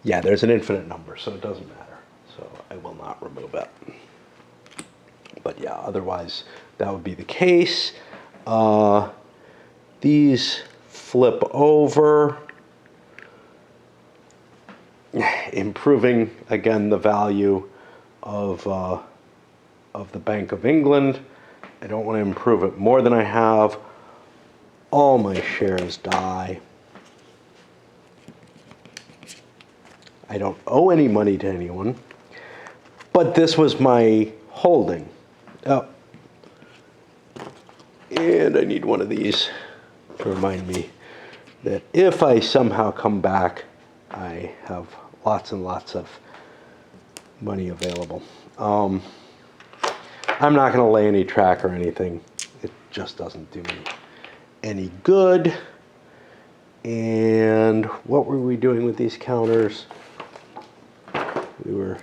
Yeah, there's an infinite number, so it doesn't matter. So I will not remove it. But yeah, otherwise that would be the case. These flip over, improving again the value of the Bank of England. I don't want to improve it more than I have. All my shares die. I don't owe any money to anyone, but this was my holding. Oh, and I need one of these to remind me that if I somehow come back, I have lots and lots of money available. I'm not going to lay any track or anything. It just doesn't do me any good. And what were we doing with these counters? We were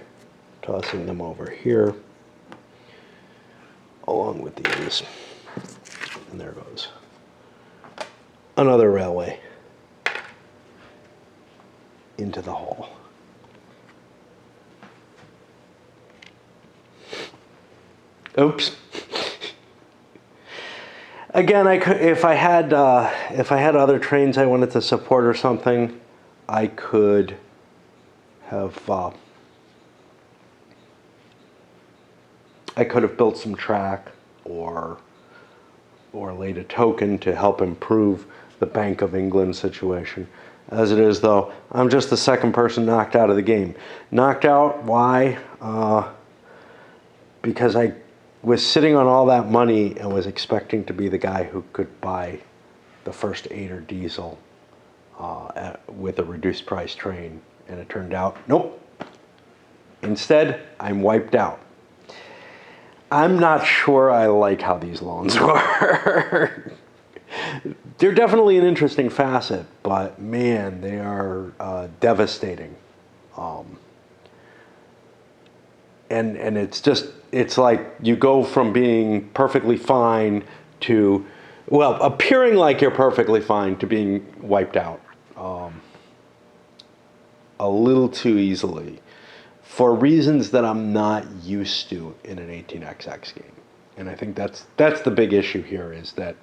tossing them over here along with these. And there goes another railway into the hole. Oops. Again, I could, if I had other trains I wanted to support or something, I could have built some track or laid a token to help improve the Bank of England situation. As it is, though, I'm just the second person knocked out of the game. Knocked out, why? Because I was sitting on all that money and was expecting to be the guy who could buy the first 8er diesel with a reduced price train. And it turned out, nope. Instead, I'm wiped out. I'm not sure I like how these loans work. They're definitely an interesting facet, but man, they are devastating. And it's like you go from being perfectly fine to, well, appearing like you're perfectly fine to being wiped out a little too easily for reasons that I'm not used to in an 18xx game. And I think that's the big issue here, is that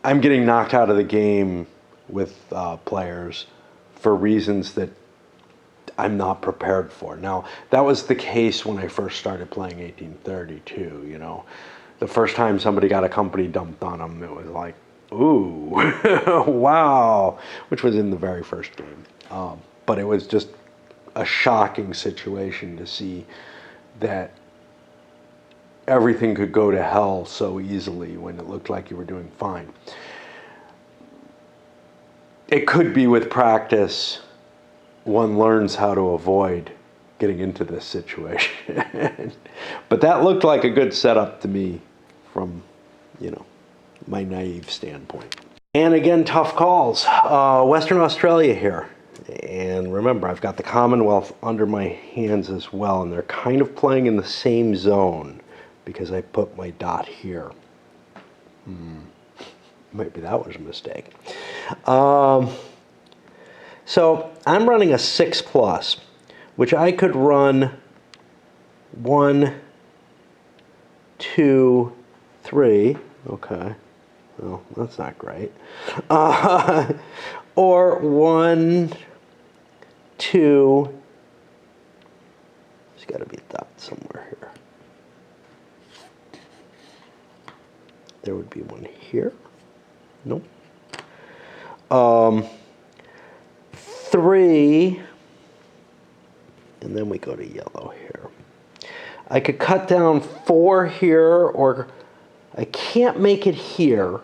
I'm getting knocked out of the game with players for reasons that I'm not prepared for. Now, that was the case when I first started playing 1832, you know. The first time somebody got a company dumped on them, it was like, ooh, wow, which was in the very first game. But it was just a shocking situation to see that everything could go to hell so easily when it looked like you were doing fine. It could be with practice one learns how to avoid getting into this situation. But that looked like a good setup to me from, you know, my naive standpoint. And again, tough calls. Western Australia here. And remember, I've got the Commonwealth under my hands as well, and they're kind of playing in the same zone because I put my dot here. Maybe that was a mistake. So I'm running a 6+, which I could run 1, 2, 3. Okay. Well, that's not great. Or 1, 2. There's got to be a dot somewhere here. There would be one here. Nope. 3, and then we go to yellow here. I could cut down 4 here, or I can't make it here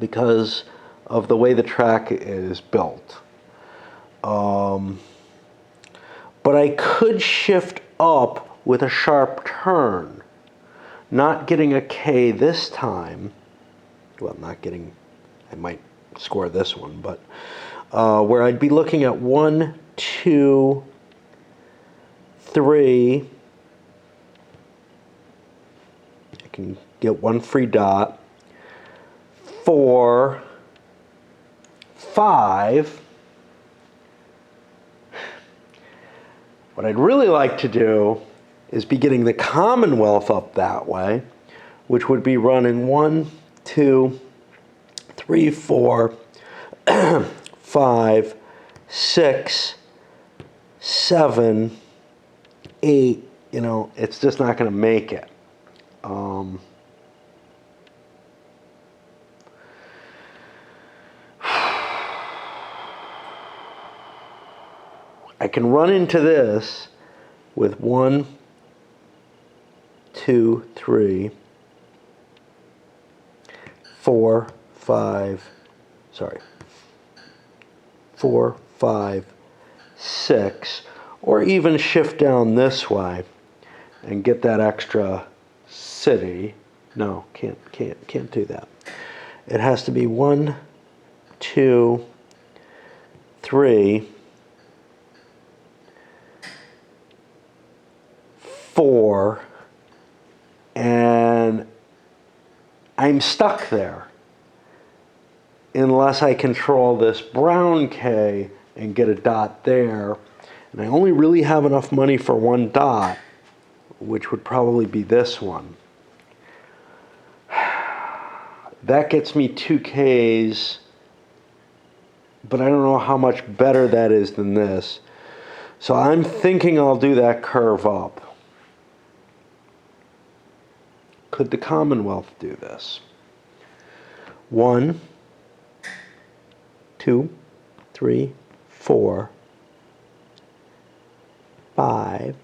because of the way the track is built. But I could shift up with a sharp turn. Not getting a K this time. Well, not getting, I might score this one, but where I'd be looking at 1, 2, 3. I can get one free dot. 4, 5. What I'd really like to do is be getting the Commonwealth up that way, which would be running 1, 2, 3, 4, 5, 6, 7, 8. You know, it's just not going to make it. I can run into this with 1, 2, 3, 4, 5, 6, or even shift down this way and get that extra city. No, can't do that. It has to be 1, 2, 3, 4, and I'm stuck there unless I control this brown K and get a dot there. And I only really have enough money for one dot, which would probably be this one. That gets me 2 Ks, but I don't know how much better that is than this. So I'm thinking I'll do that curve up. Could the Commonwealth do this? 1, 2, 3, 4, 5.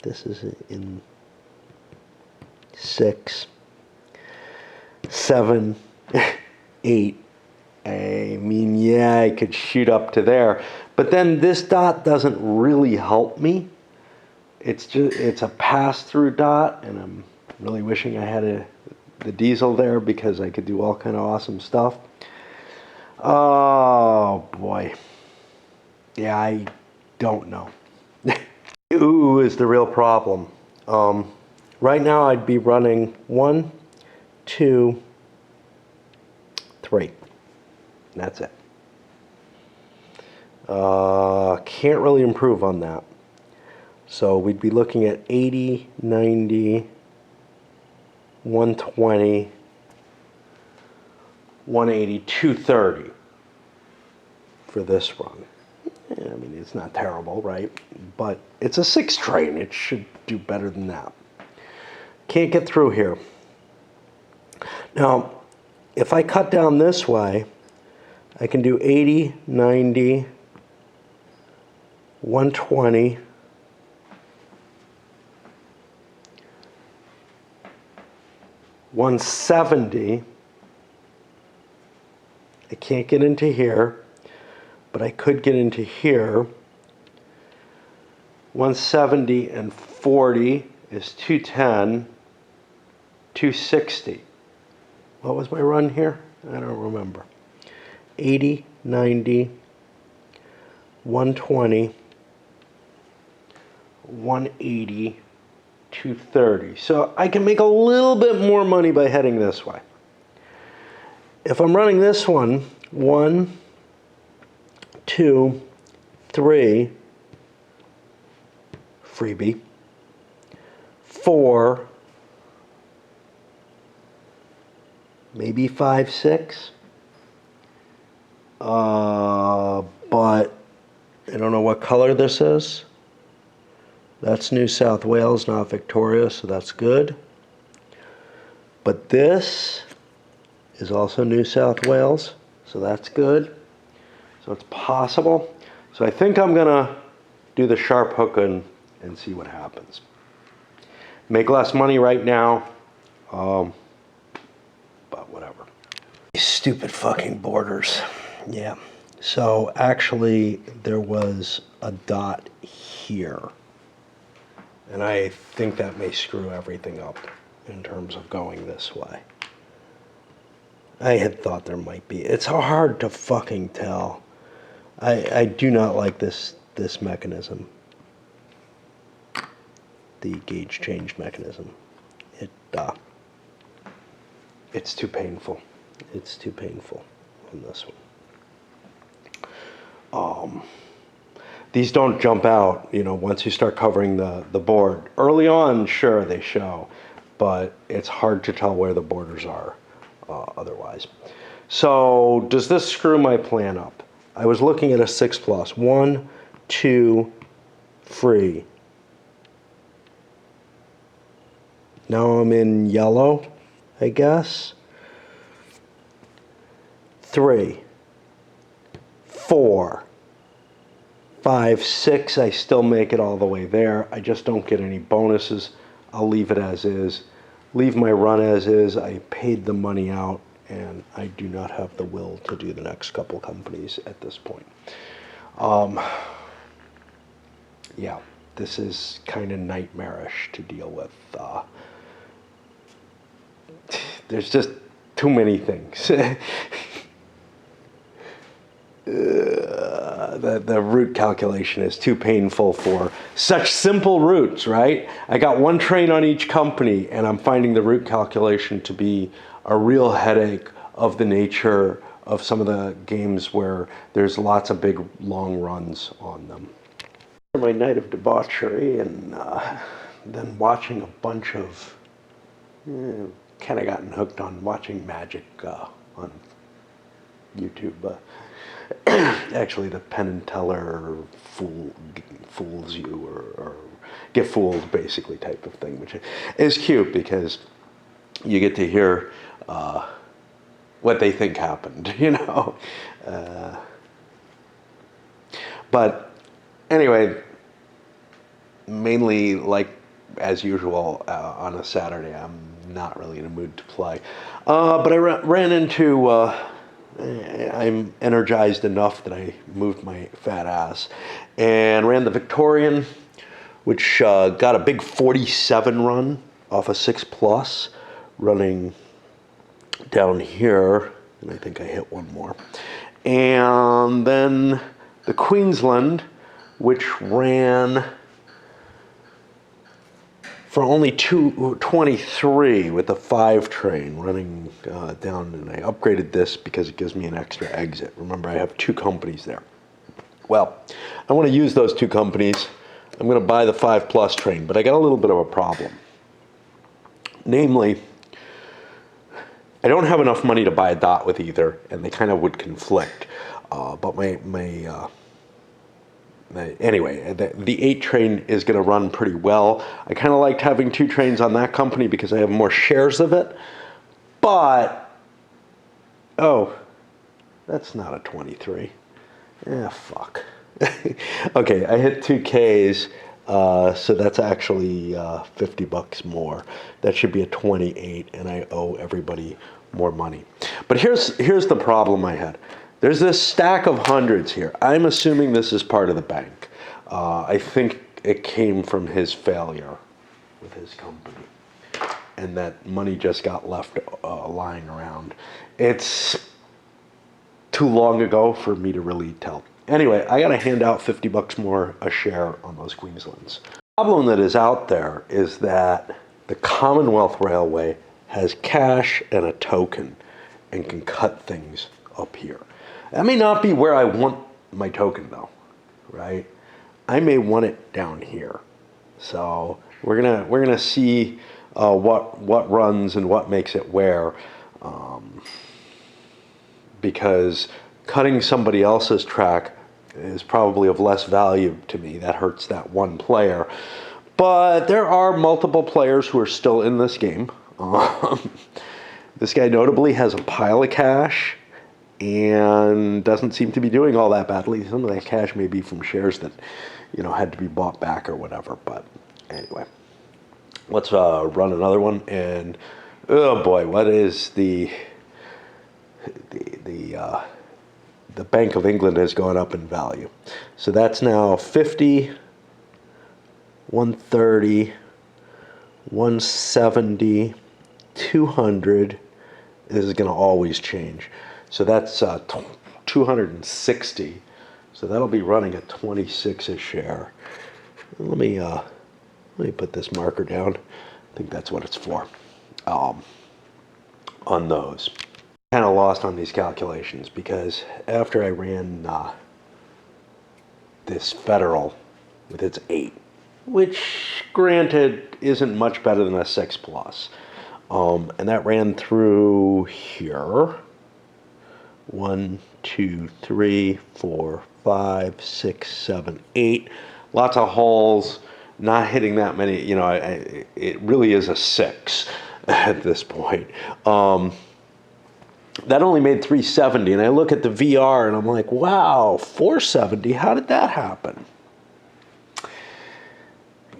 This is in 6, 7, 8. I mean, yeah, I could shoot up to there, but then this dot doesn't really help me. It's a pass-through dot, and I'm really wishing I had the diesel there because I could do all kind of awesome stuff. Oh boy, yeah, I don't know. Ooh is the real problem. Right now I'd be running 1, 2, 3. That's it. Can't really improve on that. So we'd be looking at 80, 90, 120, 180, 230 for this run. I mean, it's not terrible, right? But it's a 6 train. It should do better than that. Can't get through here. Now, if I cut down this way, I can do 80, 90, 120, 170. I can't get into here, but I could get into here. 170 and 40 is 210, 260. What was my run here? I don't remember. 80, 90, 120, 180, 230. So I can make a little bit more money by heading this way. If I'm running this one, 1, 2, 3, freebie, 4, maybe 5, 6. But I don't know what color this is. That's New South Wales, not Victoria, so that's good. But this is also New South Wales, so that's good. So it's possible. So I think I'm gonna do the sharp hook and see what happens. Make less money right now, but whatever. Stupid fucking borders. Yeah. So actually, there was a dot here. And I think that may screw everything up in terms of going this way. I had thought there might be. It's hard to fucking tell. I do not like this mechanism. The gauge change mechanism. It's too painful. It's too painful on this one. These don't jump out, once you start covering the board. Early on, sure, they show, but it's hard to tell where the borders are otherwise. So does this screw my plan up? I was looking at a 6+. 1, 2, 3. Now I'm in yellow, I guess. 3, 4, 5, 6. I still make it all the way there. I just don't get any bonuses. I'll leave it as is. Leave my run as is. I paid the money out, and I do not have the will to do the next couple companies at this point. Yeah, this is kind of nightmarish to deal with. There's just too many things. The route calculation is too painful for such simple routes, right? I got one train on each company, and I'm finding the route calculation to be a real headache of the nature of some of the games where there's lots of big, long runs on them. My night of debauchery, and then watching a bunch of... kind of gotten hooked on watching Magic on YouTube. Actually, the Penn and Teller fools you or get fooled, basically, type of thing, which is cute because you get to hear what they think happened, But anyway, mainly, like as usual, on a Saturday, I'm not really in a mood to play. But I ran into... I'm energized enough that I moved my fat ass and ran the Victorian, which got a big 47 run off a 6+, running down here, and I think I hit one more. And then the Queensland, which ran for only 223 with the 5 train running down, and I upgraded this because it gives me an extra exit. Remember, I have 2 companies there. Well, I want to use those 2 companies. I'm going to buy the 5+ train, but I got a little bit of a problem. Namely, I don't have enough money to buy a dot with either, and they kind of would conflict. But anyway, the 8 train is going to run pretty well. I kind of liked having 2 trains on that company because I have more shares of it. But, oh, that's not a 23. Fuck. Okay, I hit 2 Ks, so that's actually $50 more. That should be a 28, and I owe everybody more money. But here's the problem I had. There's this stack of hundreds here. I'm assuming this is part of the bank. I think it came from his failure with his company, and that money just got left lying around. It's too long ago for me to really tell. Anyway, I got to hand out $50 more a share on those Queenslands. The problem that is out there is that the Commonwealth Railway has cash and a token and can cut things up here. That may not be where I want my token, though, right? I may want it down here. So we're gonna see what runs and what makes it where, because cutting somebody else's track is probably of less value to me. That hurts that one player. But there are multiple players who are still in this game. This guy notably has a pile of cash and doesn't seem to be doing all that badly. Some of that cash may be from shares that, had to be bought back or whatever. But anyway, let's run another one. And oh boy, what is the the Bank of England has gone up in value. So that's now 50, 130, 170, 200. This is going to always change. So that's 260. So that'll be running at 26 a share. Let me put this marker down. I think that's what it's for. On those, kind of lost on these calculations because after I ran this Federal with its 8, which granted isn't much better than a 6 plus, and that ran through here. 1, 2, 3, 4, 5, 6, 7, 8. Lots of holes, not hitting that many. You know, it really is a 6 at this point. That only made 370, and I look at the VR and I'm like, wow, 470, how did that happen?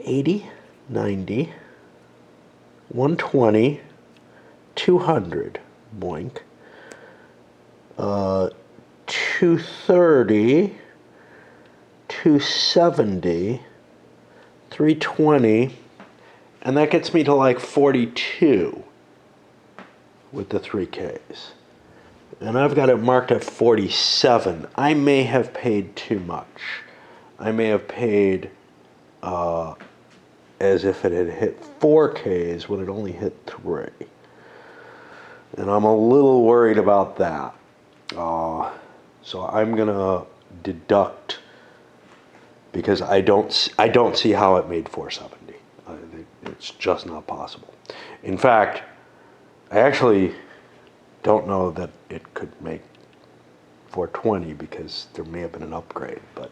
80, 90, 120, 200, boink. 230, 270, 320, and that gets me to like 42 with the 3Ks. And I've got it marked at 47. I may have paid too much. I may have paid as if it had hit 4Ks when it only hit 3. And I'm a little worried about that. So I'm gonna deduct because I don't see how it made 470. It's just not possible. In fact, I actually don't know that it could make 420 because there may have been an upgrade, but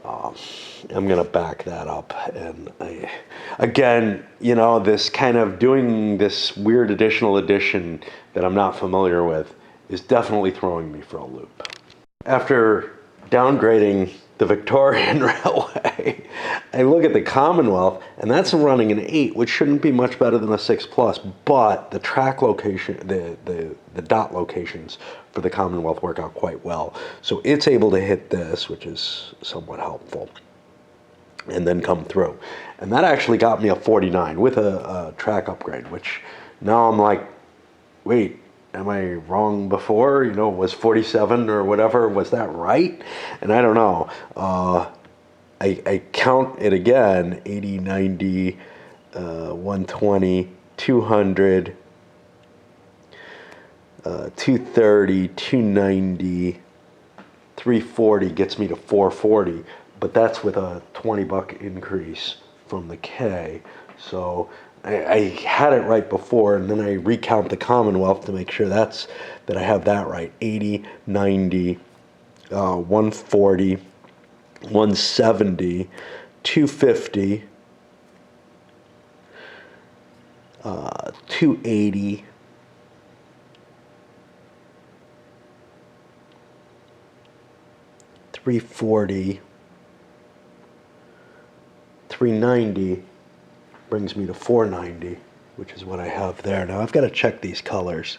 I'm gonna back that up. And again, you know, this kind of doing this weird additional addition that I'm not familiar with is definitely throwing me for a loop. After downgrading the Victorian Railway, I look at the Commonwealth, and that's running an 8, which shouldn't be much better than a 6 plus, but the track location, the dot locations for the Commonwealth work out quite well. So it's able to hit this, which is somewhat helpful, and then come through. And that actually got me a 49 with a track upgrade, which now I'm like, wait, am I wrong before? You know, was 47 or whatever, was that right? And I don't know. I count it again, 80, 90, 120, 200, 230, 290, 340 gets me to 440, but that's with a $20 increase from the K. So I had it right before, and then I recount the Commonwealth to make sure that I have that right. 80, 90, 140, 170, 250, 280, 340, 390 brings me to 490, which is what I have there. Now I've got to check these colors.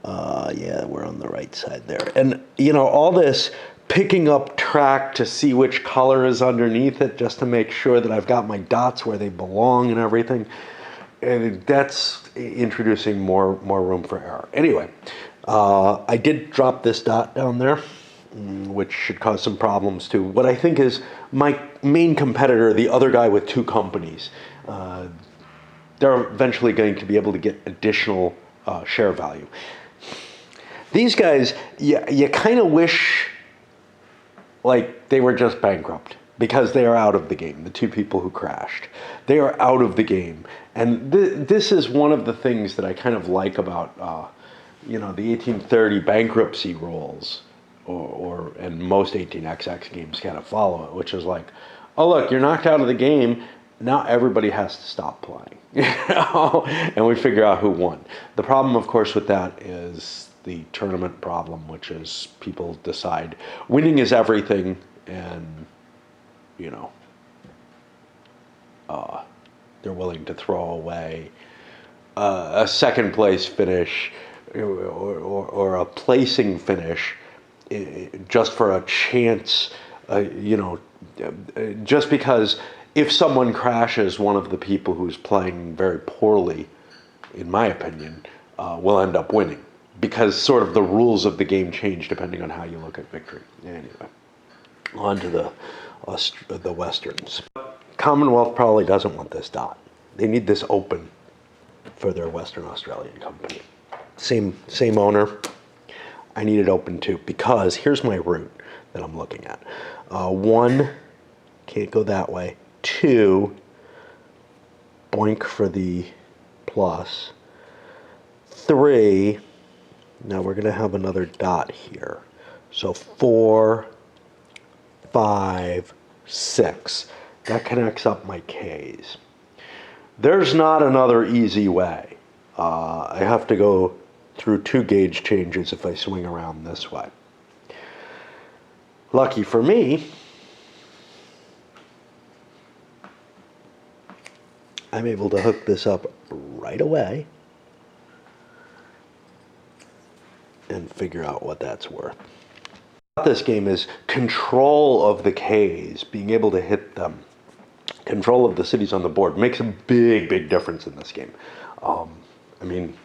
Yeah, we're on the right side there. And, you know, all this picking up track to see which color is underneath it just to make sure that I've got my dots where they belong and everything, and that's introducing more room for error. Anyway, I did drop this dot down there, which should cause some problems to what I think is my main competitor, the other guy with 2 companies. They're eventually going to be able to get additional share value. These guys, you kind of wish like they were just bankrupt because they are out of the game. The 2 people who crashed, they are out of the game. And this is one of the things that I kind of like about, you know, the 1830 bankruptcy rules, and most 18xx games kind of follow it, which is like, oh look, you're knocked out of the game. Now everybody has to stop playing, you know? And we figure out who won. The problem, of course, with that is the tournament problem, which is people decide winning is everything, and, you know, they're willing to throw away a second place finish or a placing finish just for a chance, just because if someone crashes, one of the people who's playing very poorly, in my opinion, will end up winning. Because sort of the rules of the game change depending on how you look at victory. Anyway, on to the Westerns. Commonwealth probably doesn't want this dot. They need this open for their Western Australian company. Same owner. I need it open too, because here's my route that I'm looking at. 1, can't go that way. 2, boink for the plus. 3, now we're going to have another dot here. So 4, 5, 6. That connects up my Ks. There's not another easy way. I have to go through 2 gauge changes if I swing around this way. Lucky for me, I'm able to hook this up right away and figure out what that's worth. This game is control of the Ks, being able to hit them. Control of the cities on the board makes a big difference in this game. I mean,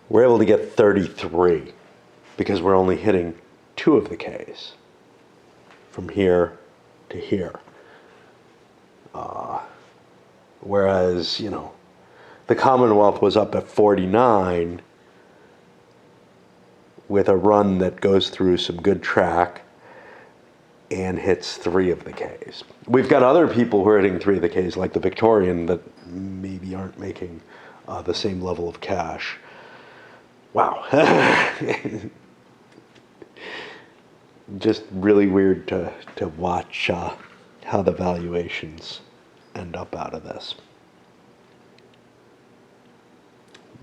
we're able to get 33 because we're only hitting 2 of the Ks from here to here. Whereas, the Commonwealth was up at 49 with a run that goes through some good track and hits 3 of the Ks. We've got other people who are hitting 3 of the Ks, like the Victorian, that maybe aren't making the same level of cash. Wow. Just really weird to watch how the valuations end up out of this.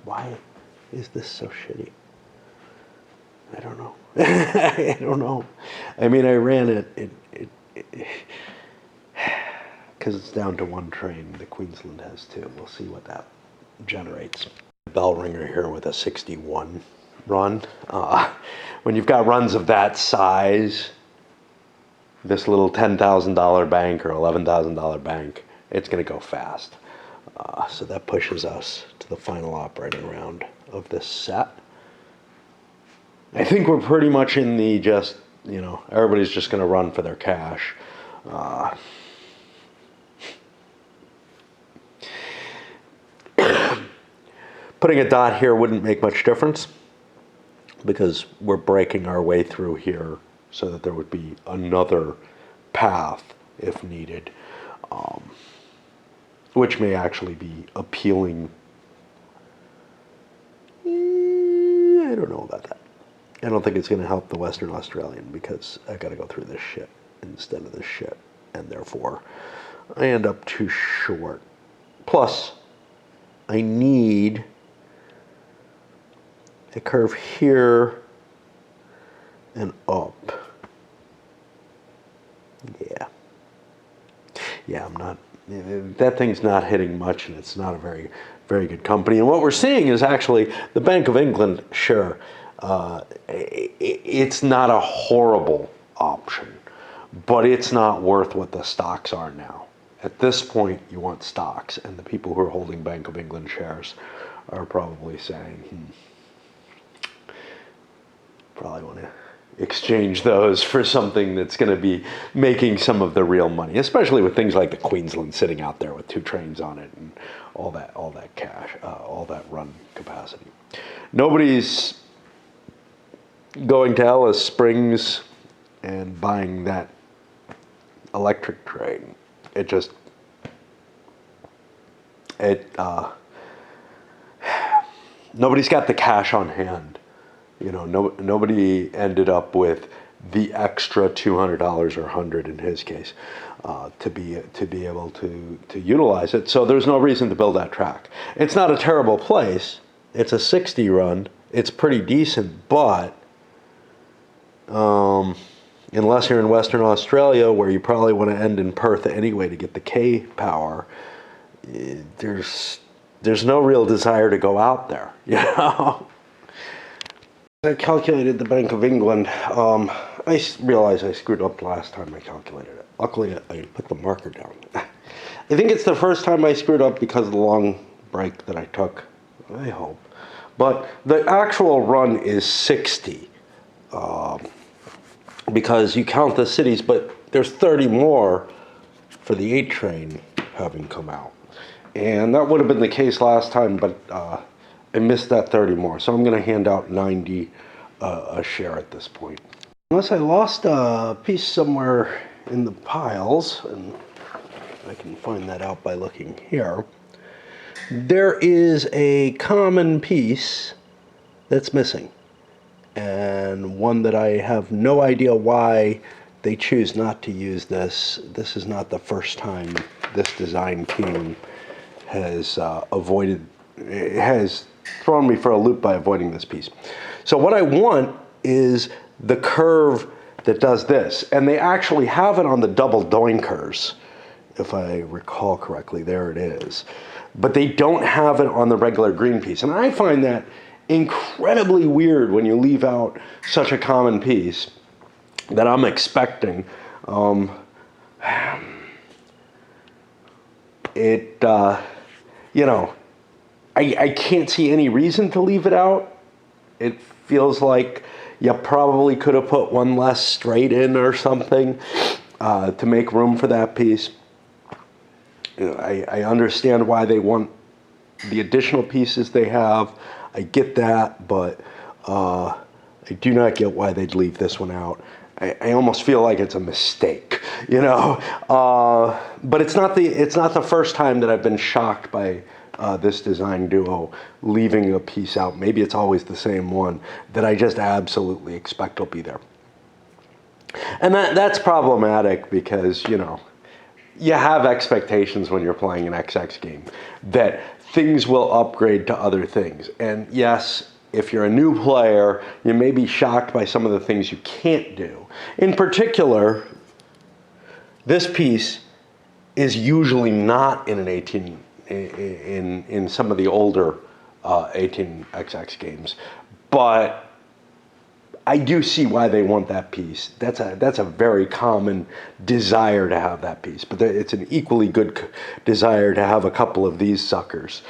Why is this so shitty? I don't know. I don't know. I mean, I ran it because it's down to 1 train. The Queensland has 2. We'll see what that generates. Bell ringer here with a 61 run. When you've got runs of that size, this little $10,000 bank or $11,000 bank, it's going to go fast. So that pushes us to the final operating round of this set. I think we're pretty much in the everybody's just going to run for their cash. Putting a dot here wouldn't make much difference because we're breaking our way through here so that there would be another path if needed, which may actually be appealing. I don't know about that. I don't think it's going to help the Western Australian because I got to go through this shit instead of this shit, and therefore I end up too short. Plus, I need a curve here and up. Yeah, I'm not, that thing's not hitting much, and it's not a very good company. And what we're seeing is actually the Bank of England, sure, it's not a horrible option, but it's not worth what the stocks are now. At this point, you want stocks, and the people who are holding Bank of England shares are probably saying, probably want to exchange those for something that's going to be making some of the real money, especially with things like the Queensland sitting out there with 2 trains on it and all that cash, all that run capacity. Nobody's going to Alice Springs and buying that electric train. Nobody's got the cash on hand. Nobody ended up with the extra $200 or $100 in his case to be able to utilize it. So there's no reason to build that track. It's not a terrible place. It's a 60 run. It's pretty decent, but unless you're in Western Australia, where you probably want to end in Perth anyway to get the K power, there's no real desire to go out there. I calculated the Bank of England. Realized I screwed up last time I calculated it. Luckily, I put the marker down. I think it's the first time I screwed up because of the long break that I took. I hope. But the actual run is 60. Because you count the cities, but there's 30 more for the 8 train having come out. And that would have been the case last time, but I missed that 30 more. So I'm going to hand out 90 a share at this point. Unless I lost a piece somewhere in the piles, and I can find that out by looking here. There is a common piece that's missing, and one that I have no idea why they choose not to use this. This is not the first time this design team has has thrown me for a loop by avoiding this piece. So what I want is the curve that does this, and they actually have it on the double Doinkers, if I recall correctly. There it is. But they don't have it on the regular green piece, and I find that incredibly weird when you leave out such a common piece that I'm expecting. I can't see any reason to leave it out. It feels like you probably could have put one less straight in or something to make room for that piece. I understand why they want the additional pieces they have. I get that, but I do not get why they'd leave this one out. I almost feel like it's a mistake, But it's not the first time that I've been shocked by this design duo leaving a piece out. Maybe it's always the same one that I just absolutely expect will be there. And that's problematic because, you have expectations when you're playing an XX game that things will upgrade to other things. And yes, if you're a new player, you may be shocked by some of the things you can't do. In particular, this piece is usually not in an 18 in some of the older 18XX games, but I do see why they want that piece. That's a very common desire to have that piece, but it's an equally good desire to have a couple of these suckers.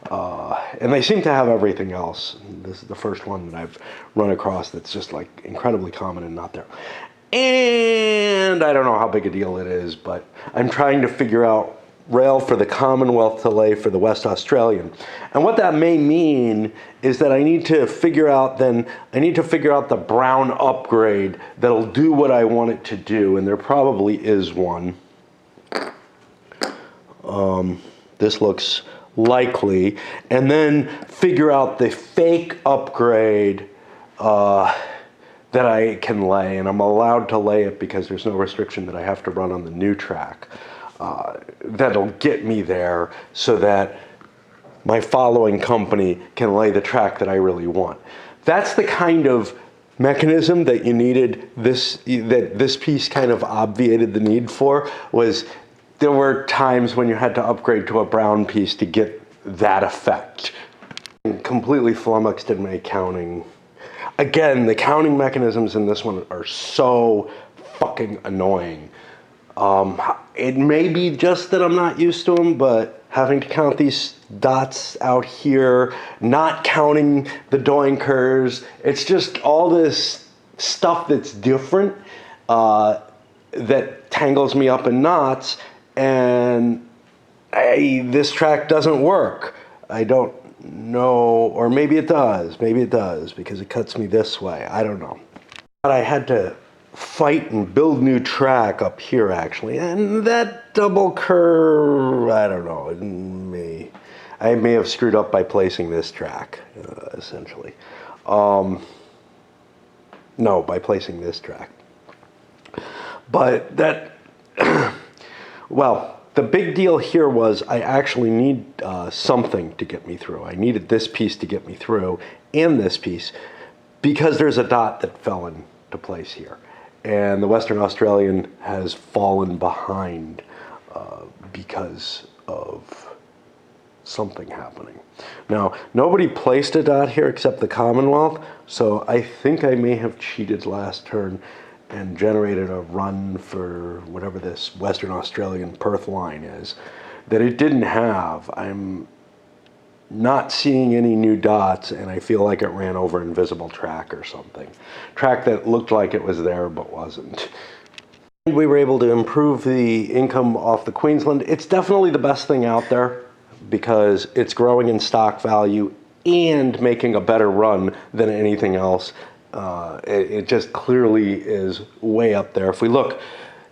And they seem to have everything else. This is the first one that I've run across that's just like incredibly common and not there. And I don't know how big a deal it is, but I'm trying to figure out rail for the Commonwealth to lay for the West Australian. And what that may mean is that I need to figure out the brown upgrade that'll do what I want it to do, and there probably is one. This looks likely. And then figure out the fake upgrade that I can lay, and I'm allowed to lay it because there's no restriction that I have to run on the new track. That'll get me there so that my following company can lay the track that I really want. That's the kind of mechanism that you needed, that this piece kind of obviated the need for. Was there were times when you had to upgrade to a brown piece to get that effect. I'm completely flummoxed in my counting. Again, the counting mechanisms in this one are so fucking annoying. It may be just that I'm not used to them, but having to count these dots out here, not counting the Doinkers, it's just all this stuff that's different that tangles me up in knots, and this track doesn't work. I don't know, or maybe it does because it cuts me this way. I don't know. But I had to fight and build new track up here actually, and that double curve, I don't know, I may have screwed up by placing this track essentially. By placing this track, but that well, the big deal here was I actually need something to get me through. I needed this piece to get me through and this piece because there's a dot that fell into place here. And the Western Australian has fallen behind because of something happening. Now, nobody placed a dot here except the Commonwealth, so I think I may have cheated last turn and generated a run for whatever this Western Australian Perth line is that it didn't have. I'm not seeing any new dots, and I feel like it ran over invisible track or something. Track that looked like it was there but wasn't. We were able to improve the income off the Queensland. It's definitely the best thing out there because it's growing in stock value and making a better run than anything else. It just clearly is way up there. If we look,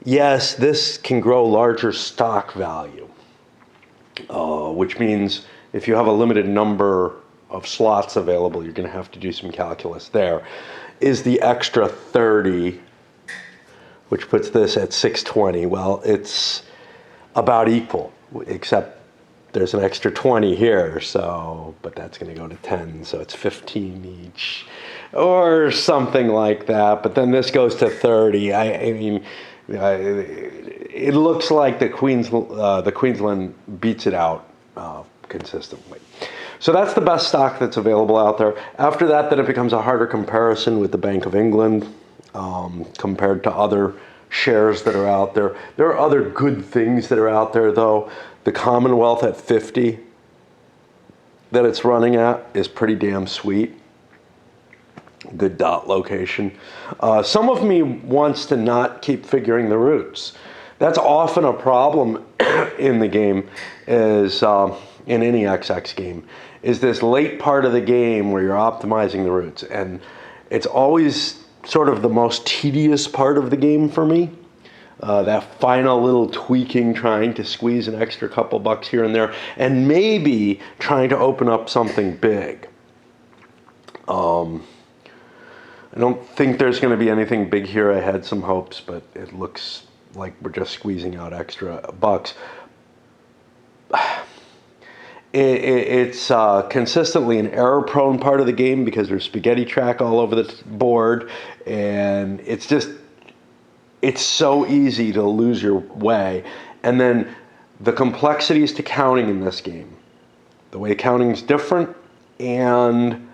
yes, this can grow larger stock value, which means if you have a limited number of slots available, you're going to have to do some calculus there. Is the extra 30, which puts this at 620, well, it's about equal, except there's an extra 20 here, so, but that's going to go to 10, so it's 15 each, or something like that. But then this goes to 30. I mean, it looks like the Queensland beats it out consistently. So that's the best stock that's available out there. After that, then it becomes a harder comparison with the Bank of England compared to other shares that are out there. There are other good things that are out there, though. The Commonwealth at 50 that it's running at is pretty damn sweet. Good dot location. Some of me wants to not keep figuring the routes. That's often a problem in the game, is in any XX game, is this late part of the game where you're optimizing the routes. And it's always sort of the most tedious part of the game for me. That final little tweaking, trying to squeeze an extra couple bucks here and there, and maybe trying to open up something big. I don't think there's going to be anything big here. I had some hopes, but it looks like we're just squeezing out extra bucks. It's consistently an error-prone part of the game because there's spaghetti track all over the board, and it's so easy to lose your way. And then the complexities to counting in this game. The way counting is different, and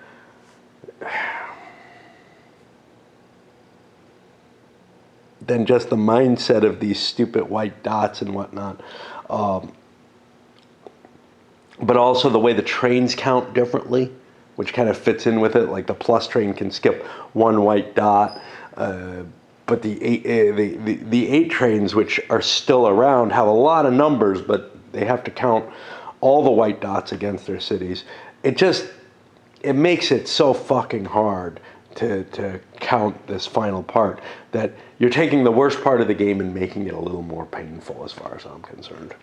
than just the mindset of these stupid white dots and whatnot. But also the way the trains count differently, which kind of fits in with it. Like the plus train can skip one white dot, but the eight trains, which are still around, have a lot of numbers, but they have to count all the white dots against their cities. It makes it so fucking hard to count this final part that you're taking the worst part of the game and making it a little more painful as far as I'm concerned.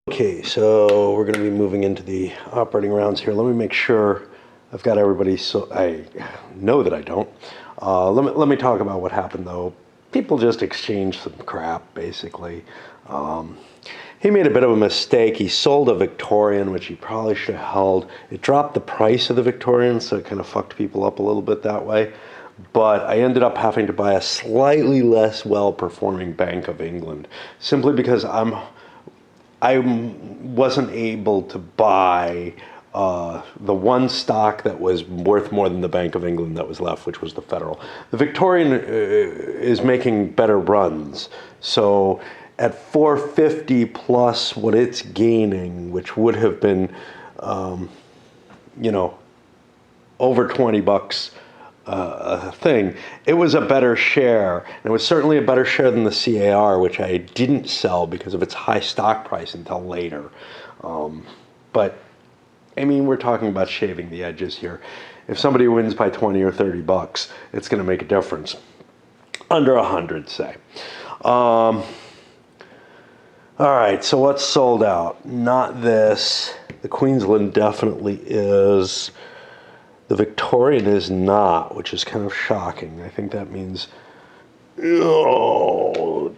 Okay, so we're going to be moving into the operating rounds here. Let me make sure I've got everybody, so I know that I don't. Let me talk about what happened, though. People just exchanged some crap, basically. He made a bit of a mistake. He sold a Victorian, which he probably should have held. It dropped the price of the Victorian, so it kind of fucked people up a little bit that way. But I ended up having to buy a slightly less well-performing Bank of England, simply because I wasn't able to buy the one stock that was worth more than the Bank of England that was left, which was the Federal. The Victorian is making better runs. So at 450 plus what it's gaining, which would have been, over 20 bucks a thing, it was a better share. And it was certainly a better share than the CAR, which I didn't sell because of its high stock price until later. But I mean, we're talking about shaving the edges here. If somebody wins by 20 or 30 bucks, it's going to make a difference. Under 100, say. All right, so what's sold out? Not this. The Queensland definitely is. The Victorian is not, which is kind of shocking. I think that means, the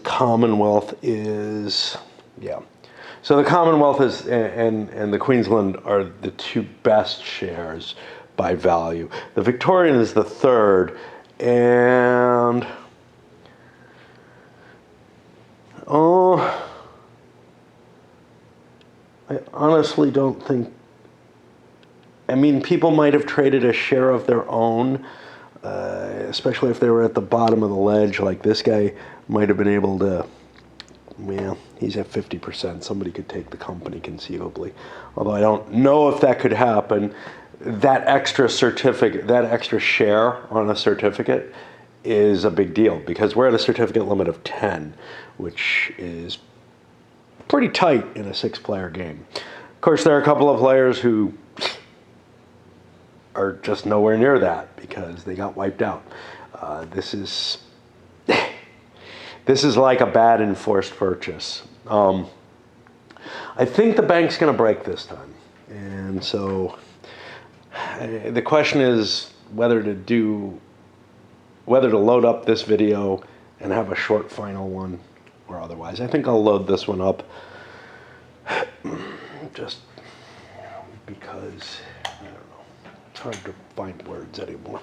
Commonwealth is, yeah. So the Commonwealth is and the Queensland are the two best shares by value. The Victorian is the third, and I honestly don't think. I mean, people might have traded a share of their own, especially if they were at the bottom of the ledge. Like this guy might have been able to. Well, he's at 50%. Somebody could take the company conceivably, although I don't know if that could happen. That extra certificate, that extra share on a certificate, is a big deal because we're at a certificate limit of 10, which is pretty tight in a 6-player game. Of course, there are a couple of players who are just nowhere near that because they got wiped out. This is this is like a bad enforced purchase. I think the bank's going to break this time, and so the question is whether to load up this video and have a short final one or otherwise. I think I'll load this one up just because, I don't know, it's hard to find words anymore.